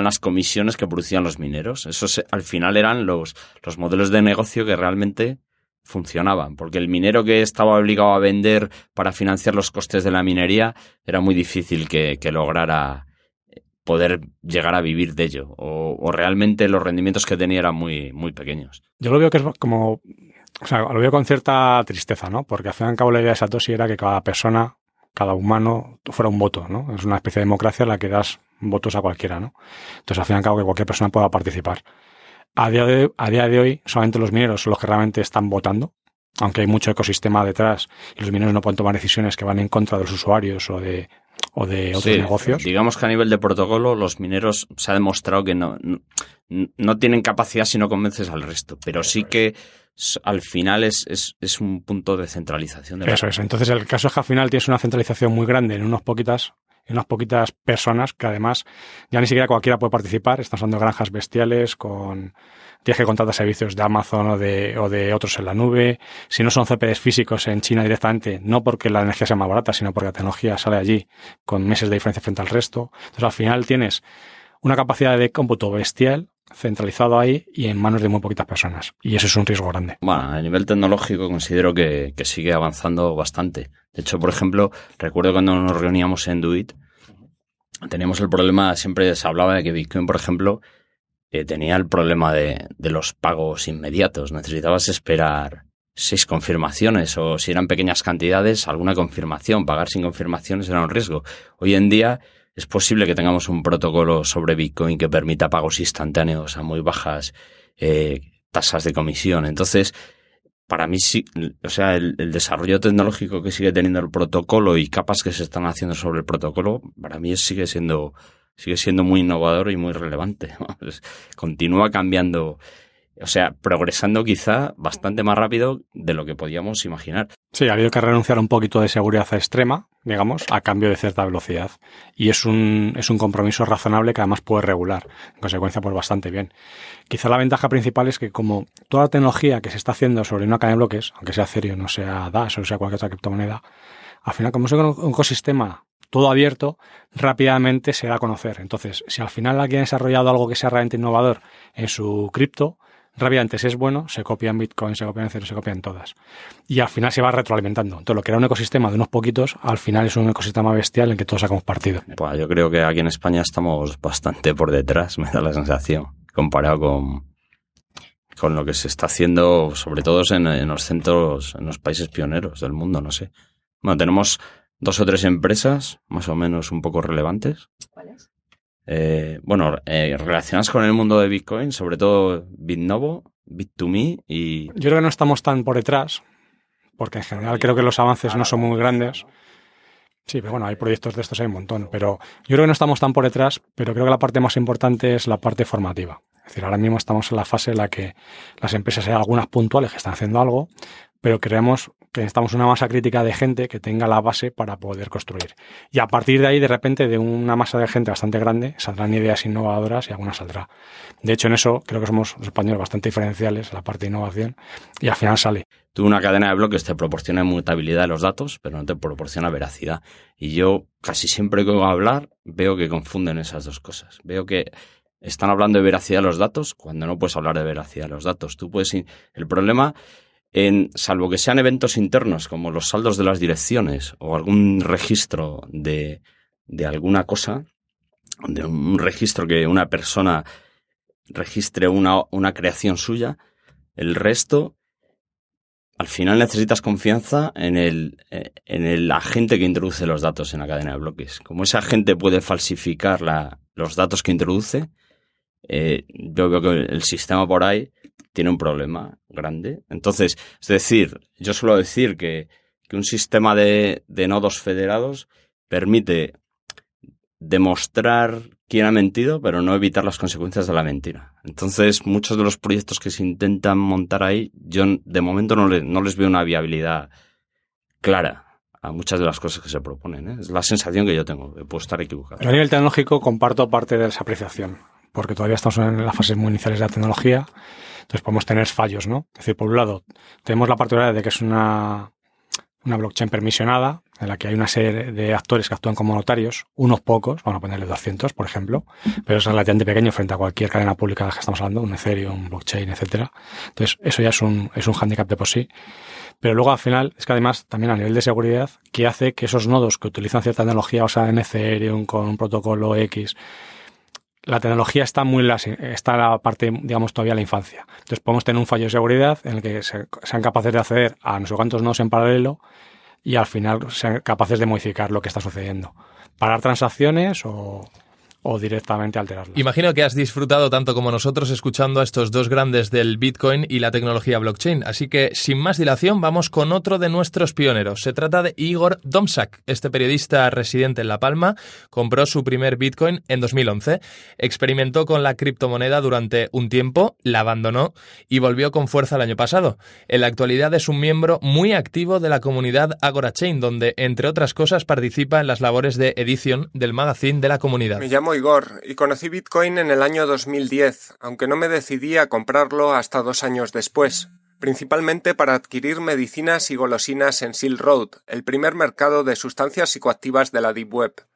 las comisiones que producían los mineros. Esos al final eran los modelos de negocio que realmente funcionaban, porque el minero que estaba obligado a vender para financiar los costes de la minería era muy difícil que lograra poder llegar a vivir de ello, o realmente los rendimientos que tenía eran muy, muy pequeños. Yo lo veo que es como, o sea, lo veo con cierta tristeza, ¿no? Porque al fin y al cabo la idea de Satoshi era que cada persona, cada humano fuera un voto, ¿no? Es una especie de democracia en la que das votos a cualquiera, ¿no? Entonces al fin y al cabo que cualquier persona pueda participar. A día de hoy solamente los mineros son los que realmente están votando, aunque hay mucho ecosistema detrás y los mineros no pueden tomar decisiones que van en contra de los usuarios o de otros negocios. Digamos que a nivel de protocolo los mineros se ha demostrado que no tienen capacidad si no convences al resto, pero sí que al final es un punto de centralización. Eso es. Entonces el caso es que al final tienes una centralización muy grande en unas poquitas personas que además ya ni siquiera cualquiera puede participar. Estamos hablando de granjas bestiales tienes que contratar servicios de Amazon o de otros en la nube. Si no son CPDs físicos en China directamente, no porque la energía sea más barata, sino porque la tecnología sale allí con meses de diferencia frente al resto. Entonces al final tienes una capacidad de cómputo bestial centralizado ahí y en manos de muy poquitas personas. Y eso es un riesgo grande. Bueno, a nivel tecnológico considero que sigue avanzando bastante. De hecho, por ejemplo, recuerdo cuando nos reuníamos en Doit, teníamos el problema, siempre se hablaba de que Bitcoin, por ejemplo, tenía el problema de los pagos inmediatos. Necesitabas esperar 6 confirmaciones o si eran pequeñas cantidades, alguna confirmación. Pagar sin confirmaciones era un riesgo. Hoy en día es posible que tengamos un protocolo sobre Bitcoin que permita pagos instantáneos a muy bajas tasas de comisión. Entonces, para mí sí, o sea, el desarrollo tecnológico que sigue teniendo el protocolo y capas que se están haciendo sobre el protocolo, para mí sigue siendo muy innovador y muy relevante. Continúa cambiando O sea, progresando quizá bastante más rápido de lo que podíamos imaginar. Sí, ha habido que renunciar a un poquito de seguridad extrema, digamos, a cambio de cierta velocidad. Y es un compromiso razonable que además puede regular. En consecuencia, pues bastante bien. Quizá la ventaja principal es que como toda la tecnología que se está haciendo sobre una cadena de bloques, aunque sea Ethereum, no sea Dash o sea cualquier otra criptomoneda, al final, como es un ecosistema todo abierto, rápidamente se da a conocer. Entonces, si al final alguien ha desarrollado algo que sea realmente innovador en su cripto, rápidamente, si es bueno, se copia en Bitcoin, se copia en Ethereum, se copia en todas. Y al final se va retroalimentando. Entonces, lo que era un ecosistema de unos poquitos, al final es un ecosistema bestial en que todos sacamos partido. Pues yo creo que aquí en España estamos bastante por detrás, me da la sensación, comparado con lo que se está haciendo, sobre todo en los centros, en los países pioneros del mundo, no sé. Bueno, tenemos 2 o 3 empresas, más o menos un poco relevantes. ¿Cuáles? Relacionadas con el mundo de Bitcoin, sobre todo Bitnovo, Bit2Me y... Yo creo que no estamos tan por detrás, porque en general creo que los avances no son muy grandes. Sí, pero bueno, hay proyectos de estos, hay un montón. Pero yo creo que no estamos tan por detrás, pero creo que la parte más importante es la parte formativa. Es decir, ahora mismo estamos en la fase en la que las empresas, hay algunas puntuales que están haciendo algo, pero creemos que necesitamos una masa crítica de gente que tenga la base para poder construir. Y a partir de ahí, de repente, de una masa de gente bastante grande, saldrán ideas innovadoras y alguna saldrá. De hecho, en eso creo que somos los españoles bastante diferenciales en la parte de innovación y al final sale. Tú, una cadena de bloques te proporciona inmutabilidad de los datos, pero no te proporciona veracidad. Y yo casi siempre que oigo hablar veo que confunden esas dos cosas. Veo que están hablando de veracidad de los datos cuando no puedes hablar de veracidad de los datos. El problema, salvo que sean eventos internos como los saldos de las direcciones o algún registro de alguna cosa, de un registro que una persona registre una creación suya, el resto... Al final necesitas confianza en el agente que introduce los datos en la cadena de bloques. Como ese agente puede falsificar los datos que introduce, yo veo que el sistema por ahí tiene un problema grande. Entonces, es decir, yo suelo decir que un sistema de nodos federados permite demostrar quién ha mentido, pero no evitar las consecuencias de la mentira. Entonces, muchos de los proyectos que se intentan montar ahí, yo de momento no les veo una viabilidad clara a muchas de las cosas que se proponen, ¿eh? Es la sensación que yo tengo, puedo estar equivocado. Pero a nivel tecnológico comparto parte de esa apreciación, porque todavía estamos en las fases muy iniciales de la tecnología, entonces podemos tener fallos, ¿no? Es decir, por un lado, tenemos la particularidad de que es una blockchain permisionada, en la que hay una serie de actores que actúan como notarios, unos pocos, vamos a ponerle 200, por ejemplo, pero es relativamente pequeño frente a cualquier cadena pública de la que estamos hablando, un Ethereum, un blockchain, etcétera. Entonces, eso ya es un hándicap de por sí. Pero luego, al final, es que además, también a nivel de seguridad, que hace que esos nodos que utilizan cierta tecnología basada en Ethereum, con un protocolo X, la tecnología está está la parte, digamos, todavía en la infancia. Entonces podemos tener un fallo de seguridad en el que sean capaces de acceder a no sé cuántos nodos en paralelo y al final sean capaces de modificar lo que está sucediendo. Parar transacciones o directamente alterarlas. Imagino que has disfrutado tanto como nosotros escuchando a estos dos grandes del Bitcoin y la tecnología blockchain. Así que, sin más dilación, vamos con otro de nuestros pioneros. Se trata de Igor Domšak. Este periodista residente en La Palma compró su primer Bitcoin en 2011. Experimentó con la criptomoneda durante un tiempo, la abandonó y volvió con fuerza el año pasado. En la actualidad es un miembro muy activo de la comunidad Agorachain, donde, entre otras cosas, participa en las labores de edición del magazine de la comunidad. Me llamo Igor y conocí Bitcoin en el año 2010, aunque no me decidí a comprarlo hasta 2 años después, principalmente para adquirir medicinas y golosinas en Silk Road, el primer mercado de sustancias psicoactivas de la Deep Web.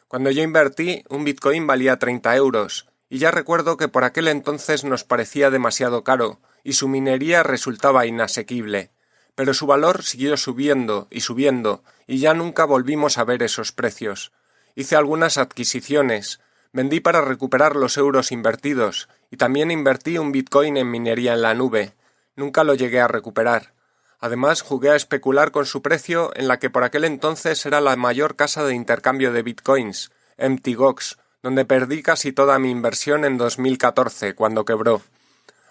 Cuando yo invertí, un Bitcoin valía 30 euros, y ya recuerdo que por aquel entonces nos parecía demasiado caro, y su minería resultaba inasequible. Pero su valor siguió subiendo, y ya nunca volvimos a ver esos precios. Hice algunas adquisiciones, vendí para recuperar los euros invertidos y también invertí un Bitcoin en minería en la nube. Nunca lo llegué a recuperar. Además, jugué a especular con su precio en la que por aquel entonces era la mayor casa de intercambio de Bitcoins, Mt. Gox, donde perdí casi toda mi inversión en 2014, cuando quebró.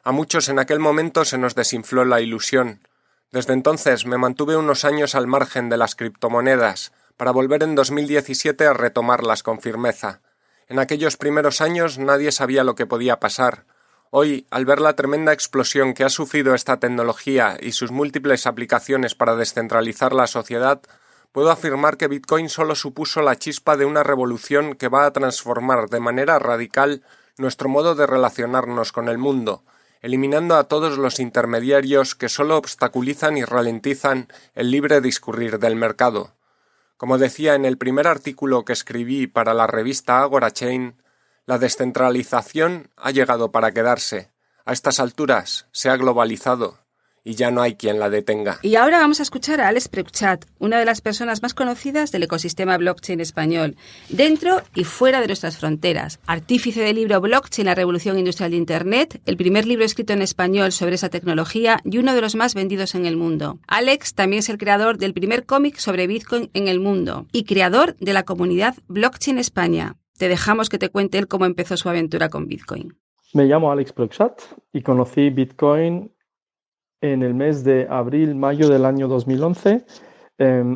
A muchos en aquel momento se nos desinfló la ilusión. Desde entonces me mantuve unos años al margen de las criptomonedas, para volver en 2017 a retomarlas con firmeza. En aquellos primeros años nadie sabía lo que podía pasar. Hoy, al ver la tremenda explosión que ha sufrido esta tecnología y sus múltiples aplicaciones para descentralizar la sociedad, puedo afirmar que Bitcoin solo supuso la chispa de una revolución que va a transformar de manera radical nuestro modo de relacionarnos con el mundo, eliminando a todos los intermediarios que solo obstaculizan y ralentizan el libre discurrir del mercado. Como decía en el primer artículo que escribí para la revista Agorachain, la descentralización ha llegado para quedarse. A estas alturas se ha globalizado y ya no hay quien la detenga. Y ahora vamos a escuchar a Alex Preuchat, una de las personas más conocidas del ecosistema blockchain español, dentro y fuera de nuestras fronteras. Artífice del libro Blockchain, la revolución industrial de Internet, el primer libro escrito en español sobre esa tecnología y uno de los más vendidos en el mundo. Alex también es el creador del primer cómic sobre Bitcoin en el mundo y creador de la comunidad Blockchain España. Te dejamos que te cuente él cómo empezó su aventura con Bitcoin. Me llamo Alex Preuchat y conocí Bitcoin en el mes de abril-mayo del año 2011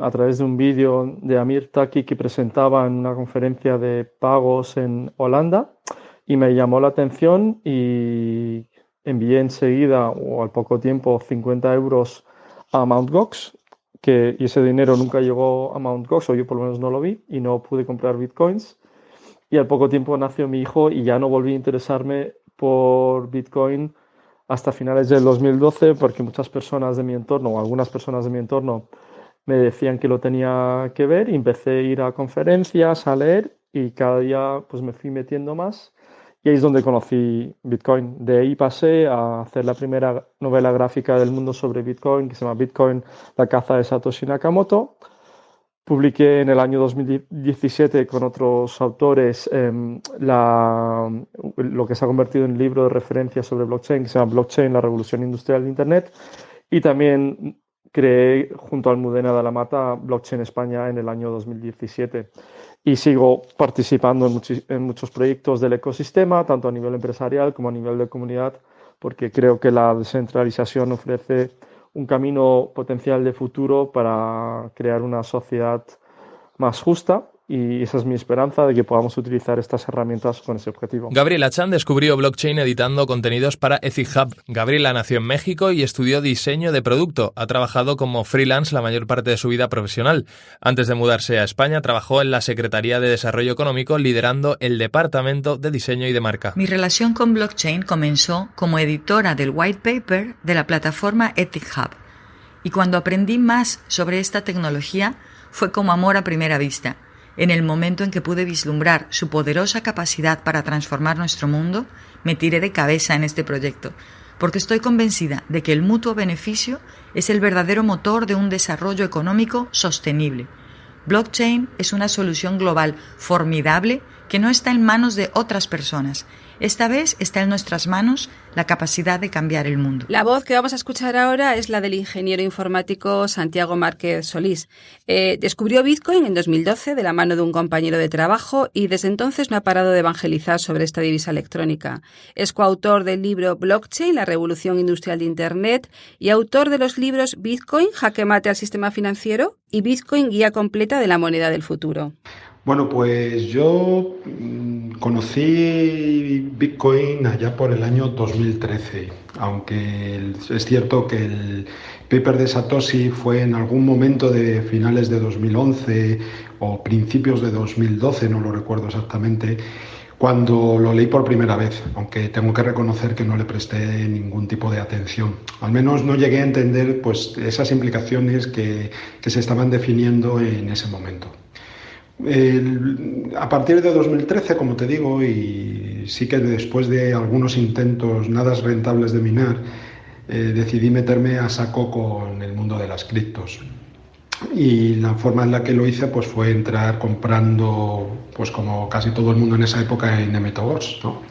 a través de un vídeo de Amir Taki que presentaba en una conferencia de pagos en Holanda, y me llamó la atención y envié enseguida o al poco tiempo 50 euros a Mt. Gox, y ese dinero nunca llegó a Mt. Gox, o yo por lo menos no lo vi, y no pude comprar bitcoins. Y al poco tiempo nació mi hijo y ya no volví a interesarme por Bitcoin hasta finales del 2012, porque muchas personas de mi entorno, o algunas personas de mi entorno, me decían que lo tenía que ver, y empecé a ir a conferencias, a leer, y cada día pues me fui metiendo más, y ahí es donde conocí Bitcoin. De ahí pasé a hacer la primera novela gráfica del mundo sobre Bitcoin, que se llama Bitcoin, la caza de Satoshi Nakamoto. Publiqué en el año 2017 con otros autores lo que se ha convertido en un libro de referencia sobre blockchain, que se llama Blockchain, la revolución industrial de Internet, y también creé junto a Almudena de la Mata Blockchain España en el año 2017. Y sigo participando en muchos proyectos del ecosistema, tanto a nivel empresarial como a nivel de comunidad, porque creo que la descentralización ofrece un camino potencial de futuro para crear una sociedad más justa, y esa es mi esperanza, de que podamos utilizar estas herramientas con ese objetivo. Gabriela Chan descubrió blockchain editando contenidos para EthicHub. Gabriela nació en México y estudió diseño de producto. Ha trabajado como freelance la mayor parte de su vida profesional. Antes de mudarse a España, trabajó en la Secretaría de Desarrollo Económico, liderando el departamento de diseño y de marca. Mi relación con blockchain comenzó como editora del white paper de la plataforma EthicHub. Y cuando aprendí más sobre esta tecnología, fue como amor a primera vista. En el momento en que pude vislumbrar su poderosa capacidad para transformar nuestro mundo, me tiré de cabeza en este proyecto, porque estoy convencida de que el mutuo beneficio es el verdadero motor de un desarrollo económico sostenible. Blockchain es una solución global formidable que no está en manos de otras personas. Esta vez está en nuestras manos la capacidad de cambiar el mundo. La voz que vamos a escuchar ahora es la del ingeniero informático Santiago Márquez Solís. Descubrió Bitcoin en 2012 de la mano de un compañero de trabajo y desde entonces no ha parado de evangelizar sobre esta divisa electrónica. Es coautor del libro Blockchain, la revolución industrial de Internet, y autor de los libros Bitcoin, jaque mate al sistema financiero, y Bitcoin, guía completa de la moneda del futuro. Bueno, pues yo conocí Bitcoin allá por el año 2013, aunque es cierto que el paper de Satoshi fue en algún momento de finales de 2011 o principios de 2012, no lo recuerdo exactamente, cuando lo leí por primera vez, aunque tengo que reconocer que no le presté ningún tipo de atención. Al menos no llegué a entender pues esas implicaciones que se estaban definiendo en ese momento. A partir de 2013, como te digo, y sí que después de algunos intentos nada rentables de minar, decidí meterme a saco con el mundo de las criptos. Y la forma en la que lo hice pues fue entrar comprando, pues como casi todo el mundo en esa época, en MTGOs, ¿no?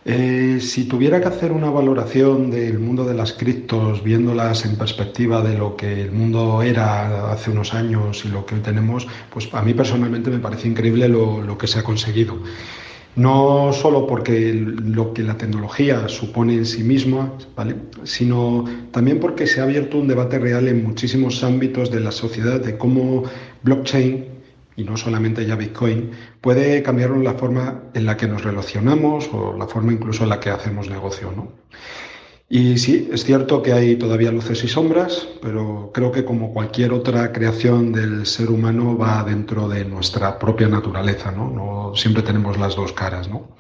Si tuviera que hacer una valoración del mundo de las criptos, viéndolas en perspectiva de lo que el mundo era hace unos años y lo que hoy tenemos, pues a mí personalmente me parece increíble lo que se ha conseguido. No solo porque lo que la tecnología supone en sí misma, ¿vale?, sino también porque se ha abierto un debate real en muchísimos ámbitos de la sociedad de cómo blockchain y no solamente ya Bitcoin, puede cambiarnos la forma en la que nos relacionamos o la forma incluso en la que hacemos negocio, ¿no? Y sí, es cierto que hay todavía luces y sombras, pero creo que como cualquier otra creación del ser humano va dentro de nuestra propia naturaleza, ¿no? No siempre tenemos las dos caras, ¿no?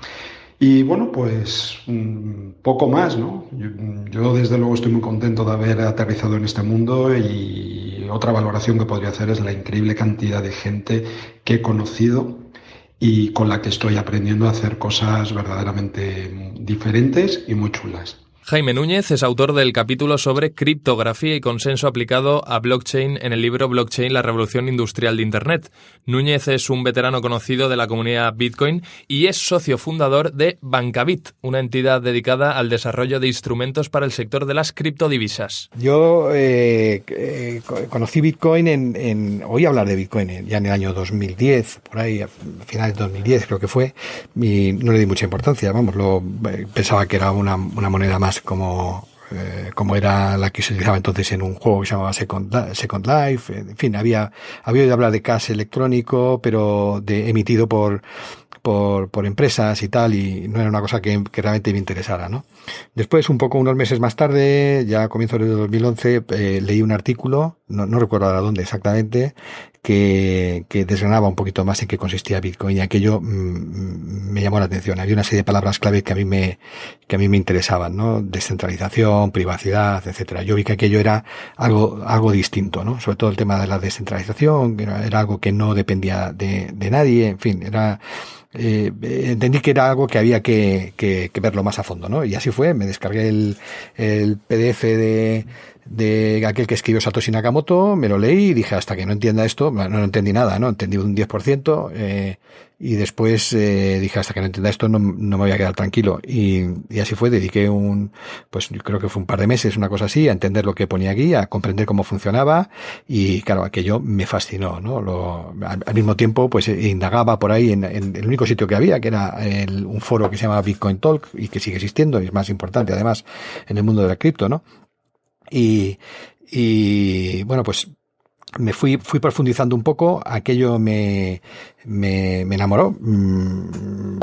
Y bueno, pues poco más, ¿no? Yo desde luego estoy muy contento de haber aterrizado en este mundo y otra valoración que podría hacer es la increíble cantidad de gente que he conocido y con la que estoy aprendiendo a hacer cosas verdaderamente diferentes y muy chulas. Jaime Núñez es autor del capítulo sobre criptografía y consenso aplicado a blockchain en el libro Blockchain, la revolución industrial de Internet. Núñez es un veterano conocido de la comunidad Bitcoin y es socio fundador de Bancabit, una entidad dedicada al desarrollo de instrumentos para el sector de las criptodivisas. Yo conocí Bitcoin oí hablar de Bitcoin ya en el año 2010, por ahí, a finales de 2010 creo que fue, y no le di mucha importancia, vamos, pensaba que era una moneda más como era la que se utilizaba entonces en un juego que se llamaba Second Life. En fin, había oído hablar de cash electrónico, pero emitido por empresas y tal, y no era una cosa que realmente me interesara, ¿no? Después, unos meses más tarde, ya a comienzos de 2011, leí un artículo, no recuerdo ahora dónde exactamente, que desgranaba un poquito más en qué consistía Bitcoin, y aquello me llamó la atención. Había una serie de palabras clave que a mí me interesaban, ¿no? Descentralización, privacidad, etcétera. Yo vi que aquello era algo distinto, ¿no? Sobre todo el tema de la descentralización, era algo que no dependía de nadie, en fin, entendí que era algo que había que verlo más a fondo, ¿no? Y así fue, me descargué el PDF de aquel que escribió Satoshi Nakamoto, me lo leí y dije, hasta que no entienda esto, no entendí nada, ¿no? Entendí un 10%, y después dije, hasta que no entienda esto no me voy a quedar tranquilo. Y así fue, dediqué pues yo creo que fue un par de meses, una cosa así, a entender lo que ponía aquí, a comprender cómo funcionaba, y claro, aquello me fascinó, ¿no? Al mismo tiempo, pues indagaba por ahí en el único sitio que había, que era un foro que se llama Bitcoin Talk, y que sigue existiendo, y es más importante además en el mundo de la cripto, ¿no? Y bueno, pues me fui profundizando un poco, aquello me enamoró.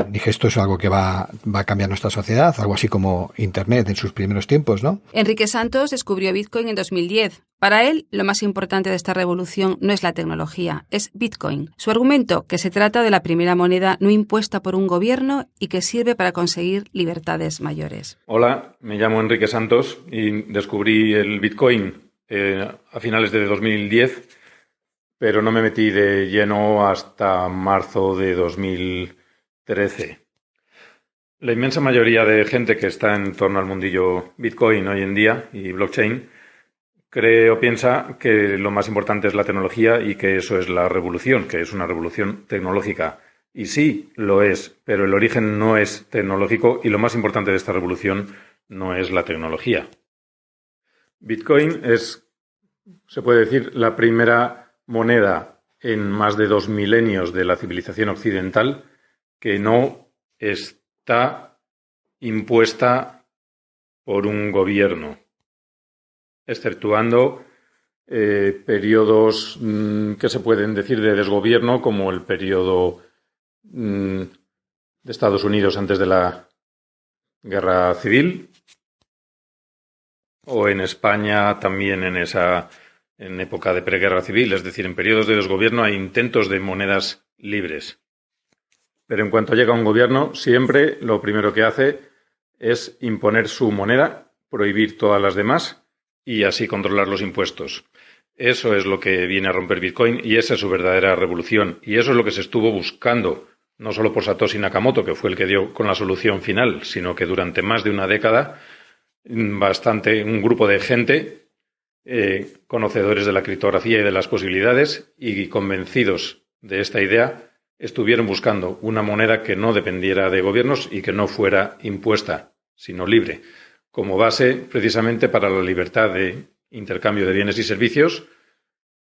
Dije, esto es algo que va a cambiar nuestra sociedad, algo así como Internet en sus primeros tiempos, ¿no? Enrique Santos descubrió Bitcoin en 2010. Para él, lo más importante de esta revolución no es la tecnología, es Bitcoin. Su argumento, que se trata de la primera moneda no impuesta por un gobierno y que sirve para conseguir libertades mayores. Hola, me llamo Enrique Santos y descubrí el Bitcoin a finales de 2010, pero no me metí de lleno hasta marzo de 2013. La inmensa mayoría de gente que está en torno al mundillo Bitcoin hoy en día y blockchain cree o piensa que lo más importante es la tecnología y que eso es la revolución, que es una revolución tecnológica. Y sí, lo es, pero el origen no es tecnológico y lo más importante de esta revolución no es la tecnología. Bitcoin es, se puede decir, la primera moneda en más de 2 milenios de la civilización occidental que no está impuesta por un gobierno, exceptuando periodos que se pueden decir de desgobierno, como el periodo de Estados Unidos antes de la Guerra Civil, o en España también en época de preguerra civil, es decir, en periodos de desgobierno hay intentos de monedas libres. Pero en cuanto llega un gobierno, siempre lo primero que hace es imponer su moneda, prohibir todas las demás y así controlar los impuestos. Eso es lo que viene a romper Bitcoin y esa es su verdadera revolución. Y eso es lo que se estuvo buscando, no solo por Satoshi Nakamoto, que fue el que dio con la solución final, sino que durante más de una década un grupo de gente, conocedores de la criptografía y de las posibilidades y convencidos de esta idea, estuvieron buscando una moneda que no dependiera de gobiernos y que no fuera impuesta, sino libre, como base precisamente para la libertad de intercambio de bienes y servicios,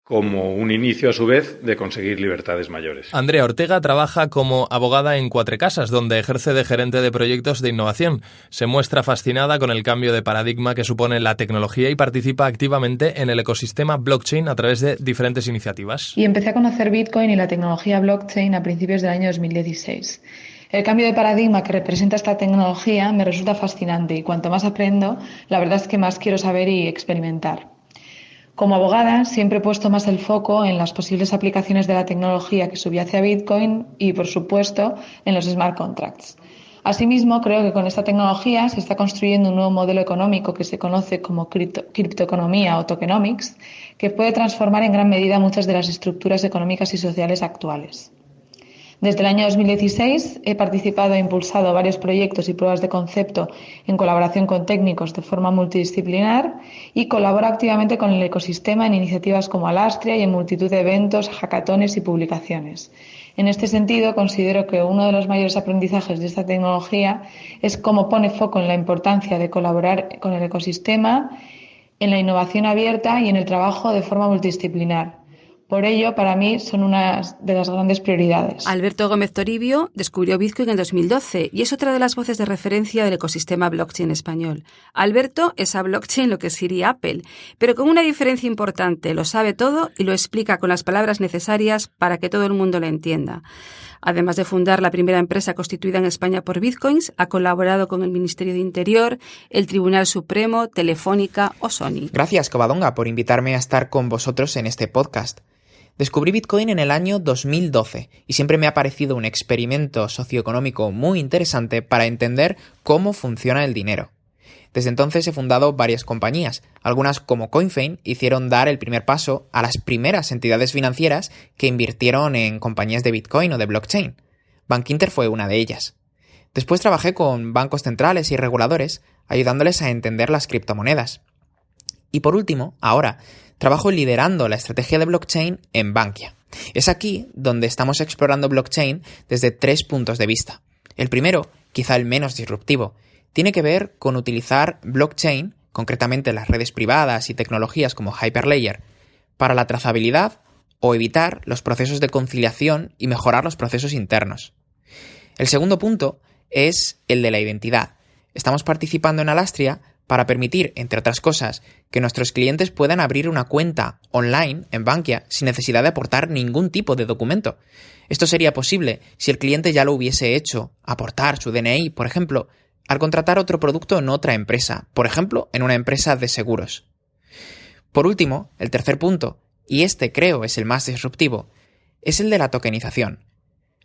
como un inicio, a su vez, de conseguir libertades mayores. Andrea Ortega trabaja como abogada en Cuatrecasas, donde ejerce de gerente de proyectos de innovación. Se muestra fascinada con el cambio de paradigma que supone la tecnología y participa activamente en el ecosistema blockchain a través de diferentes iniciativas. Y empecé a conocer Bitcoin y la tecnología blockchain a principios del año 2016. El cambio de paradigma que representa esta tecnología me resulta fascinante y cuanto más aprendo, la verdad es que más quiero saber y experimentar. Como abogada, siempre he puesto más el foco en las posibles aplicaciones de la tecnología que subyace a Bitcoin y, por supuesto, en los smart contracts. Asimismo, creo que con esta tecnología se está construyendo un nuevo modelo económico que se conoce como criptoeconomía o tokenomics, que puede transformar en gran medida muchas de las estructuras económicas y sociales actuales. Desde el año 2016 he participado e impulsado varios proyectos y pruebas de concepto en colaboración con técnicos de forma multidisciplinar y colaboro activamente con el ecosistema en iniciativas como Alastria y en multitud de eventos, hackatones y publicaciones. En este sentido, considero que uno de los mayores aprendizajes de esta tecnología es cómo pone foco en la importancia de colaborar con el ecosistema, en la innovación abierta y en el trabajo de forma multidisciplinar. Por ello, para mí, son una de las grandes prioridades. Alberto Gómez Toribio descubrió Bitcoin en 2012 y es otra de las voces de referencia del ecosistema blockchain español. Alberto es a blockchain lo que sería Apple, pero con una diferencia importante. Lo sabe todo y lo explica con las palabras necesarias para que todo el mundo lo entienda. Además de fundar la primera empresa constituida en España por Bitcoins, ha colaborado con el Ministerio de Interior, el Tribunal Supremo, Telefónica o Sony. Gracias, Covadonga, por invitarme a estar con vosotros en este podcast. Descubrí Bitcoin en el año 2012 y siempre me ha parecido un experimento socioeconómico muy interesante para entender cómo funciona el dinero. Desde entonces he fundado varias compañías. Algunas, como CoinFein, hicieron dar el primer paso a las primeras entidades financieras que invirtieron en compañías de Bitcoin o de blockchain. Bankinter fue una de ellas. Después trabajé con bancos centrales y reguladores, ayudándoles a entender las criptomonedas. Y por último, ahora, trabajo liderando la estrategia de blockchain en Bankia. Es aquí donde estamos explorando blockchain desde 3 puntos de vista. El primero, quizá el menos disruptivo, tiene que ver con utilizar blockchain, concretamente las redes privadas y tecnologías como Hyperledger, para la trazabilidad o evitar los procesos de conciliación y mejorar los procesos internos. El segundo punto es el de la identidad. Estamos participando en Alastria para permitir, entre otras cosas, que nuestros clientes puedan abrir una cuenta online en Bankia sin necesidad de aportar ningún tipo de documento. Esto sería posible si el cliente ya lo hubiese hecho, aportar su DNI, por ejemplo, al contratar otro producto en otra empresa, por ejemplo, en una empresa de seguros. Por último, el tercer punto, y este creo es el más disruptivo, es el de la tokenización.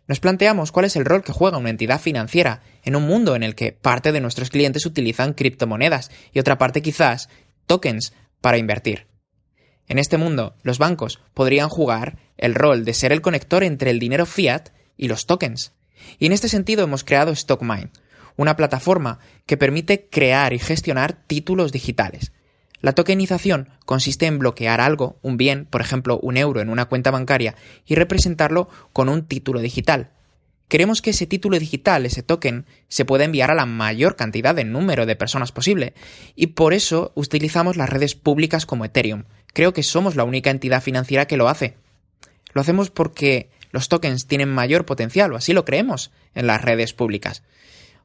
Nos planteamos cuál es el rol que juega una entidad financiera en un mundo en el que parte de nuestros clientes utilizan criptomonedas y otra parte quizás tokens para invertir. En este mundo, los bancos podrían jugar el rol de ser el conector entre el dinero fiat y los tokens. Y en este sentido hemos creado StockMine, una plataforma que permite crear y gestionar títulos digitales. La tokenización consiste en bloquear algo, un bien, por ejemplo, un euro en una cuenta bancaria, y representarlo con un título digital. Queremos que ese título digital, ese token, se pueda enviar a la mayor cantidad de número de personas posible, y por eso utilizamos las redes públicas como Ethereum. Creo que somos la única entidad financiera que lo hace. Lo hacemos porque los tokens tienen mayor potencial, o así lo creemos, en las redes públicas.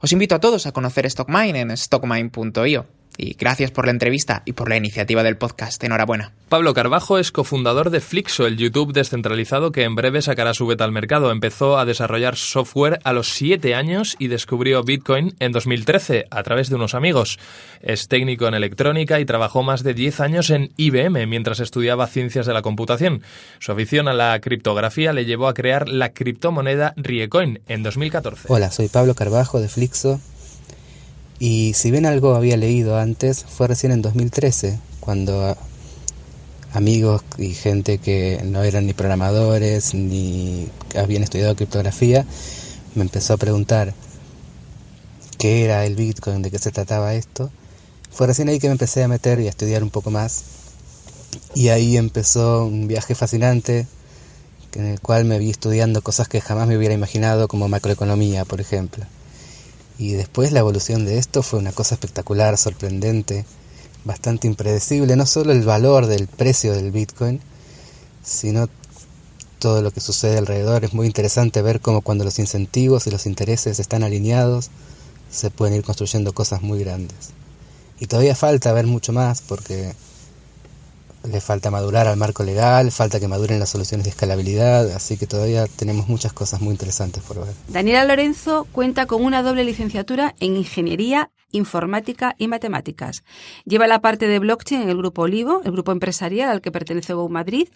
Os invito a todos a conocer StockMine en stockmine.io. Y gracias por la entrevista y por la iniciativa del podcast. Enhorabuena. Pablo Carbajo es cofundador de Flixo, el YouTube descentralizado que en breve sacará su beta al mercado. Empezó a desarrollar software a los 7 años y descubrió Bitcoin en 2013 a través de unos amigos. Es técnico en electrónica y trabajó más de 10 años en IBM mientras estudiaba ciencias de la computación. Su afición a la criptografía le llevó a crear la criptomoneda Riecoin en 2014. Hola, soy Pablo Carbajo de Flixo. Y si bien algo había leído antes, fue recién en 2013, cuando amigos y gente que no eran ni programadores ni habían estudiado criptografía me empezó a preguntar qué era el Bitcoin, de qué se trataba esto. Fue recién ahí que me empecé a meter y a estudiar un poco más. Y ahí empezó un viaje fascinante en el cual me vi estudiando cosas que jamás me hubiera imaginado, como macroeconomía, por ejemplo. Y después la evolución de esto fue una cosa espectacular, sorprendente, bastante impredecible. No solo el valor del precio del Bitcoin, sino todo lo que sucede alrededor. Es muy interesante ver cómo cuando los incentivos y los intereses están alineados, se pueden ir construyendo cosas muy grandes. Y todavía falta ver mucho más porque le falta madurar al marco legal, falta que maduren las soluciones de escalabilidad, así que todavía tenemos muchas cosas muy interesantes por ver. Daniela Lorenzo cuenta con una doble licenciatura en Ingeniería, Informática y Matemáticas. Lleva la parte de blockchain en el Grupo Olivo, el grupo empresarial al que pertenece Go Madrid,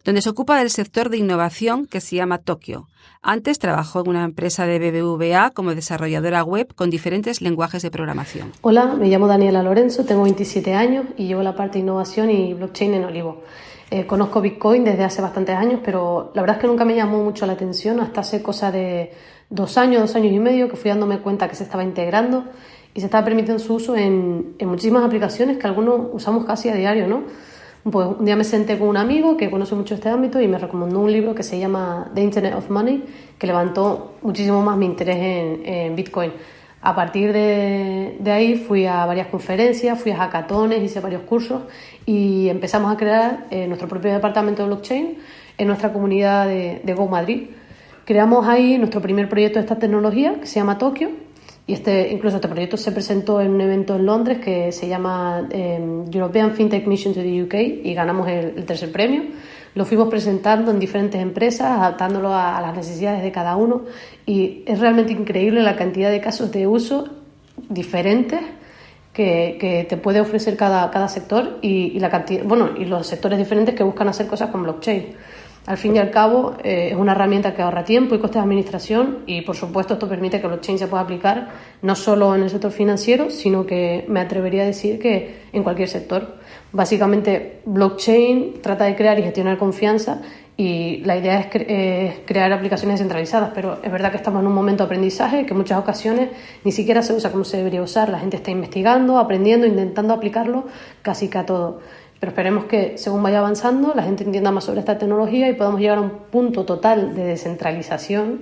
donde se ocupa del sector de innovación que se llama Tokio. Antes trabajó en una empresa de BBVA como desarrolladora web con diferentes lenguajes de programación. Hola, me llamo Daniela Lorenzo, tengo 27 años y llevo la parte de innovación y blockchain en Olivo. Conozco Bitcoin desde hace bastantes años, pero la verdad es que nunca me llamó mucho la atención hasta hace cosa de 2 años y medio que fui dándome cuenta que se estaba integrando y se estaba permitiendo su uso en muchísimas aplicaciones que algunos usamos casi a diario, ¿no? Pues un día me senté con un amigo que conoce mucho este ámbito y me recomendó un libro que se llama The Internet of Money, que levantó muchísimo más mi interés en Bitcoin. A partir de ahí fui a varias conferencias, fui a hackatones, hice varios cursos y empezamos a crear nuestro propio departamento de blockchain en nuestra comunidad de Go Madrid. Creamos ahí nuestro primer proyecto de esta tecnología que se llama Tokio. Y incluso este proyecto se presentó en un evento en Londres que se llama European FinTech Mission to the UK y ganamos el tercer premio. Lo fuimos presentando en diferentes empresas, adaptándolo a las necesidades de cada uno y es realmente increíble la cantidad de casos de uso diferentes que te puede ofrecer cada sector y la cantidad, y los sectores diferentes que buscan hacer cosas con blockchain. Al fin y al cabo, es una herramienta que ahorra tiempo y costes de administración y, por supuesto, esto permite que el blockchain se pueda aplicar no solo en el sector financiero, sino que me atrevería a decir que en cualquier sector. Básicamente, blockchain trata de crear y gestionar confianza y la idea es crear aplicaciones descentralizadas, pero es verdad que estamos en un momento de aprendizaje que en muchas ocasiones ni siquiera se usa como se debería usar. La gente está investigando, aprendiendo, intentando aplicarlo casi que a todo. Pero esperemos que según vaya avanzando la gente entienda más sobre esta tecnología y podamos llegar a un punto total de descentralización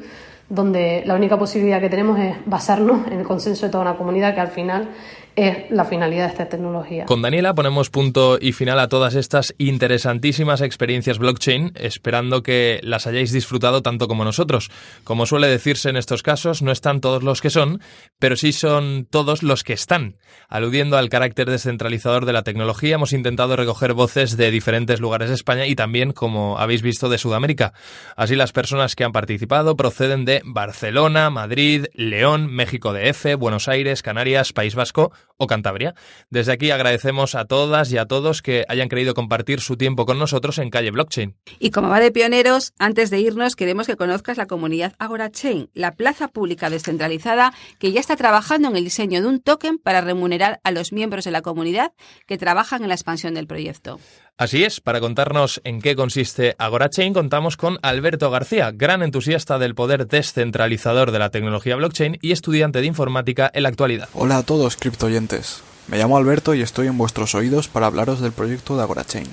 donde la única posibilidad que tenemos es basarnos en el consenso de toda una comunidad que al final es la finalidad de esta tecnología. Con Daniela ponemos punto y final a todas estas interesantísimas experiencias blockchain, esperando que las hayáis disfrutado tanto como nosotros. Como suele decirse en estos casos, no están todos los que son, pero sí son todos los que están. Aludiendo al carácter descentralizador de la tecnología, hemos intentado recoger voces de diferentes lugares de España y también, como habéis visto, de Sudamérica. Así, las personas que han participado proceden de Barcelona, Madrid, León, México DF, Buenos Aires, Canarias, País Vasco o Cantabria. Desde aquí agradecemos a todas y a todos que hayan querido compartir su tiempo con nosotros en Calle Blockchain. Y como va de pioneros, antes de irnos queremos que conozcas la comunidad AgoraChain, la plaza pública descentralizada que ya está trabajando en el diseño de un token para remunerar a los miembros de la comunidad que trabajan en la expansión del proyecto. Así es, para contarnos en qué consiste AgoraChain contamos con Alberto García, gran entusiasta del poder descentralizador de la tecnología blockchain y estudiante de informática en la actualidad. Hola a todos criptoyentes, me llamo Alberto y estoy en vuestros oídos para hablaros del proyecto de AgoraChain.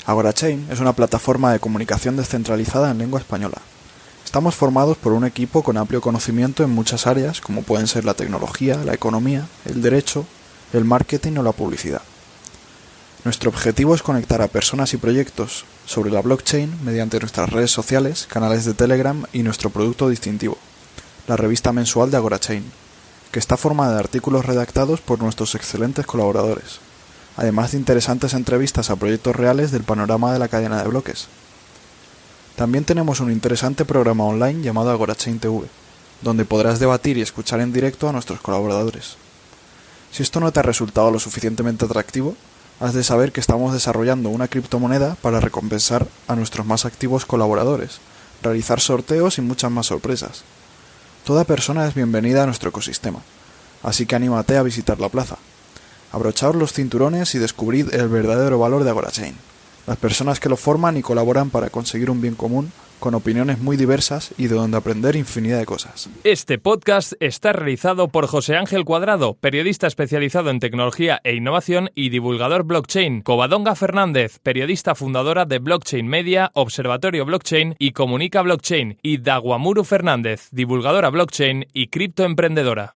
AgoraChain es una plataforma de comunicación descentralizada en lengua española. Estamos formados por un equipo con amplio conocimiento en muchas áreas como pueden ser la tecnología, la economía, el derecho, el marketing o la publicidad. Nuestro objetivo es conectar a personas y proyectos sobre la blockchain mediante nuestras redes sociales, canales de Telegram y nuestro producto distintivo, la revista mensual de AgoraChain, que está formada de artículos redactados por nuestros excelentes colaboradores, además de interesantes entrevistas a proyectos reales del panorama de la cadena de bloques. También tenemos un interesante programa online llamado AgoraChain TV, donde podrás debatir y escuchar en directo a nuestros colaboradores. Si esto no te ha resultado lo suficientemente atractivo, has de saber que estamos desarrollando una criptomoneda para recompensar a nuestros más activos colaboradores, realizar sorteos y muchas más sorpresas. Toda persona es bienvenida a nuestro ecosistema, así que anímate a visitar la plaza. Abrochaos los cinturones y descubrid el verdadero valor de AgoraChain, las personas que lo forman y colaboran para conseguir un bien común, con opiniones muy diversas y de donde aprender infinidad de cosas. Este podcast está realizado por José Ángel Cuadrado, periodista especializado en tecnología e innovación y divulgador blockchain, Covadonga Fernández, periodista fundadora de Blockchain Media, Observatorio Blockchain y Comunica Blockchain, y Daguamuru Fernández, divulgadora blockchain y criptoemprendedora.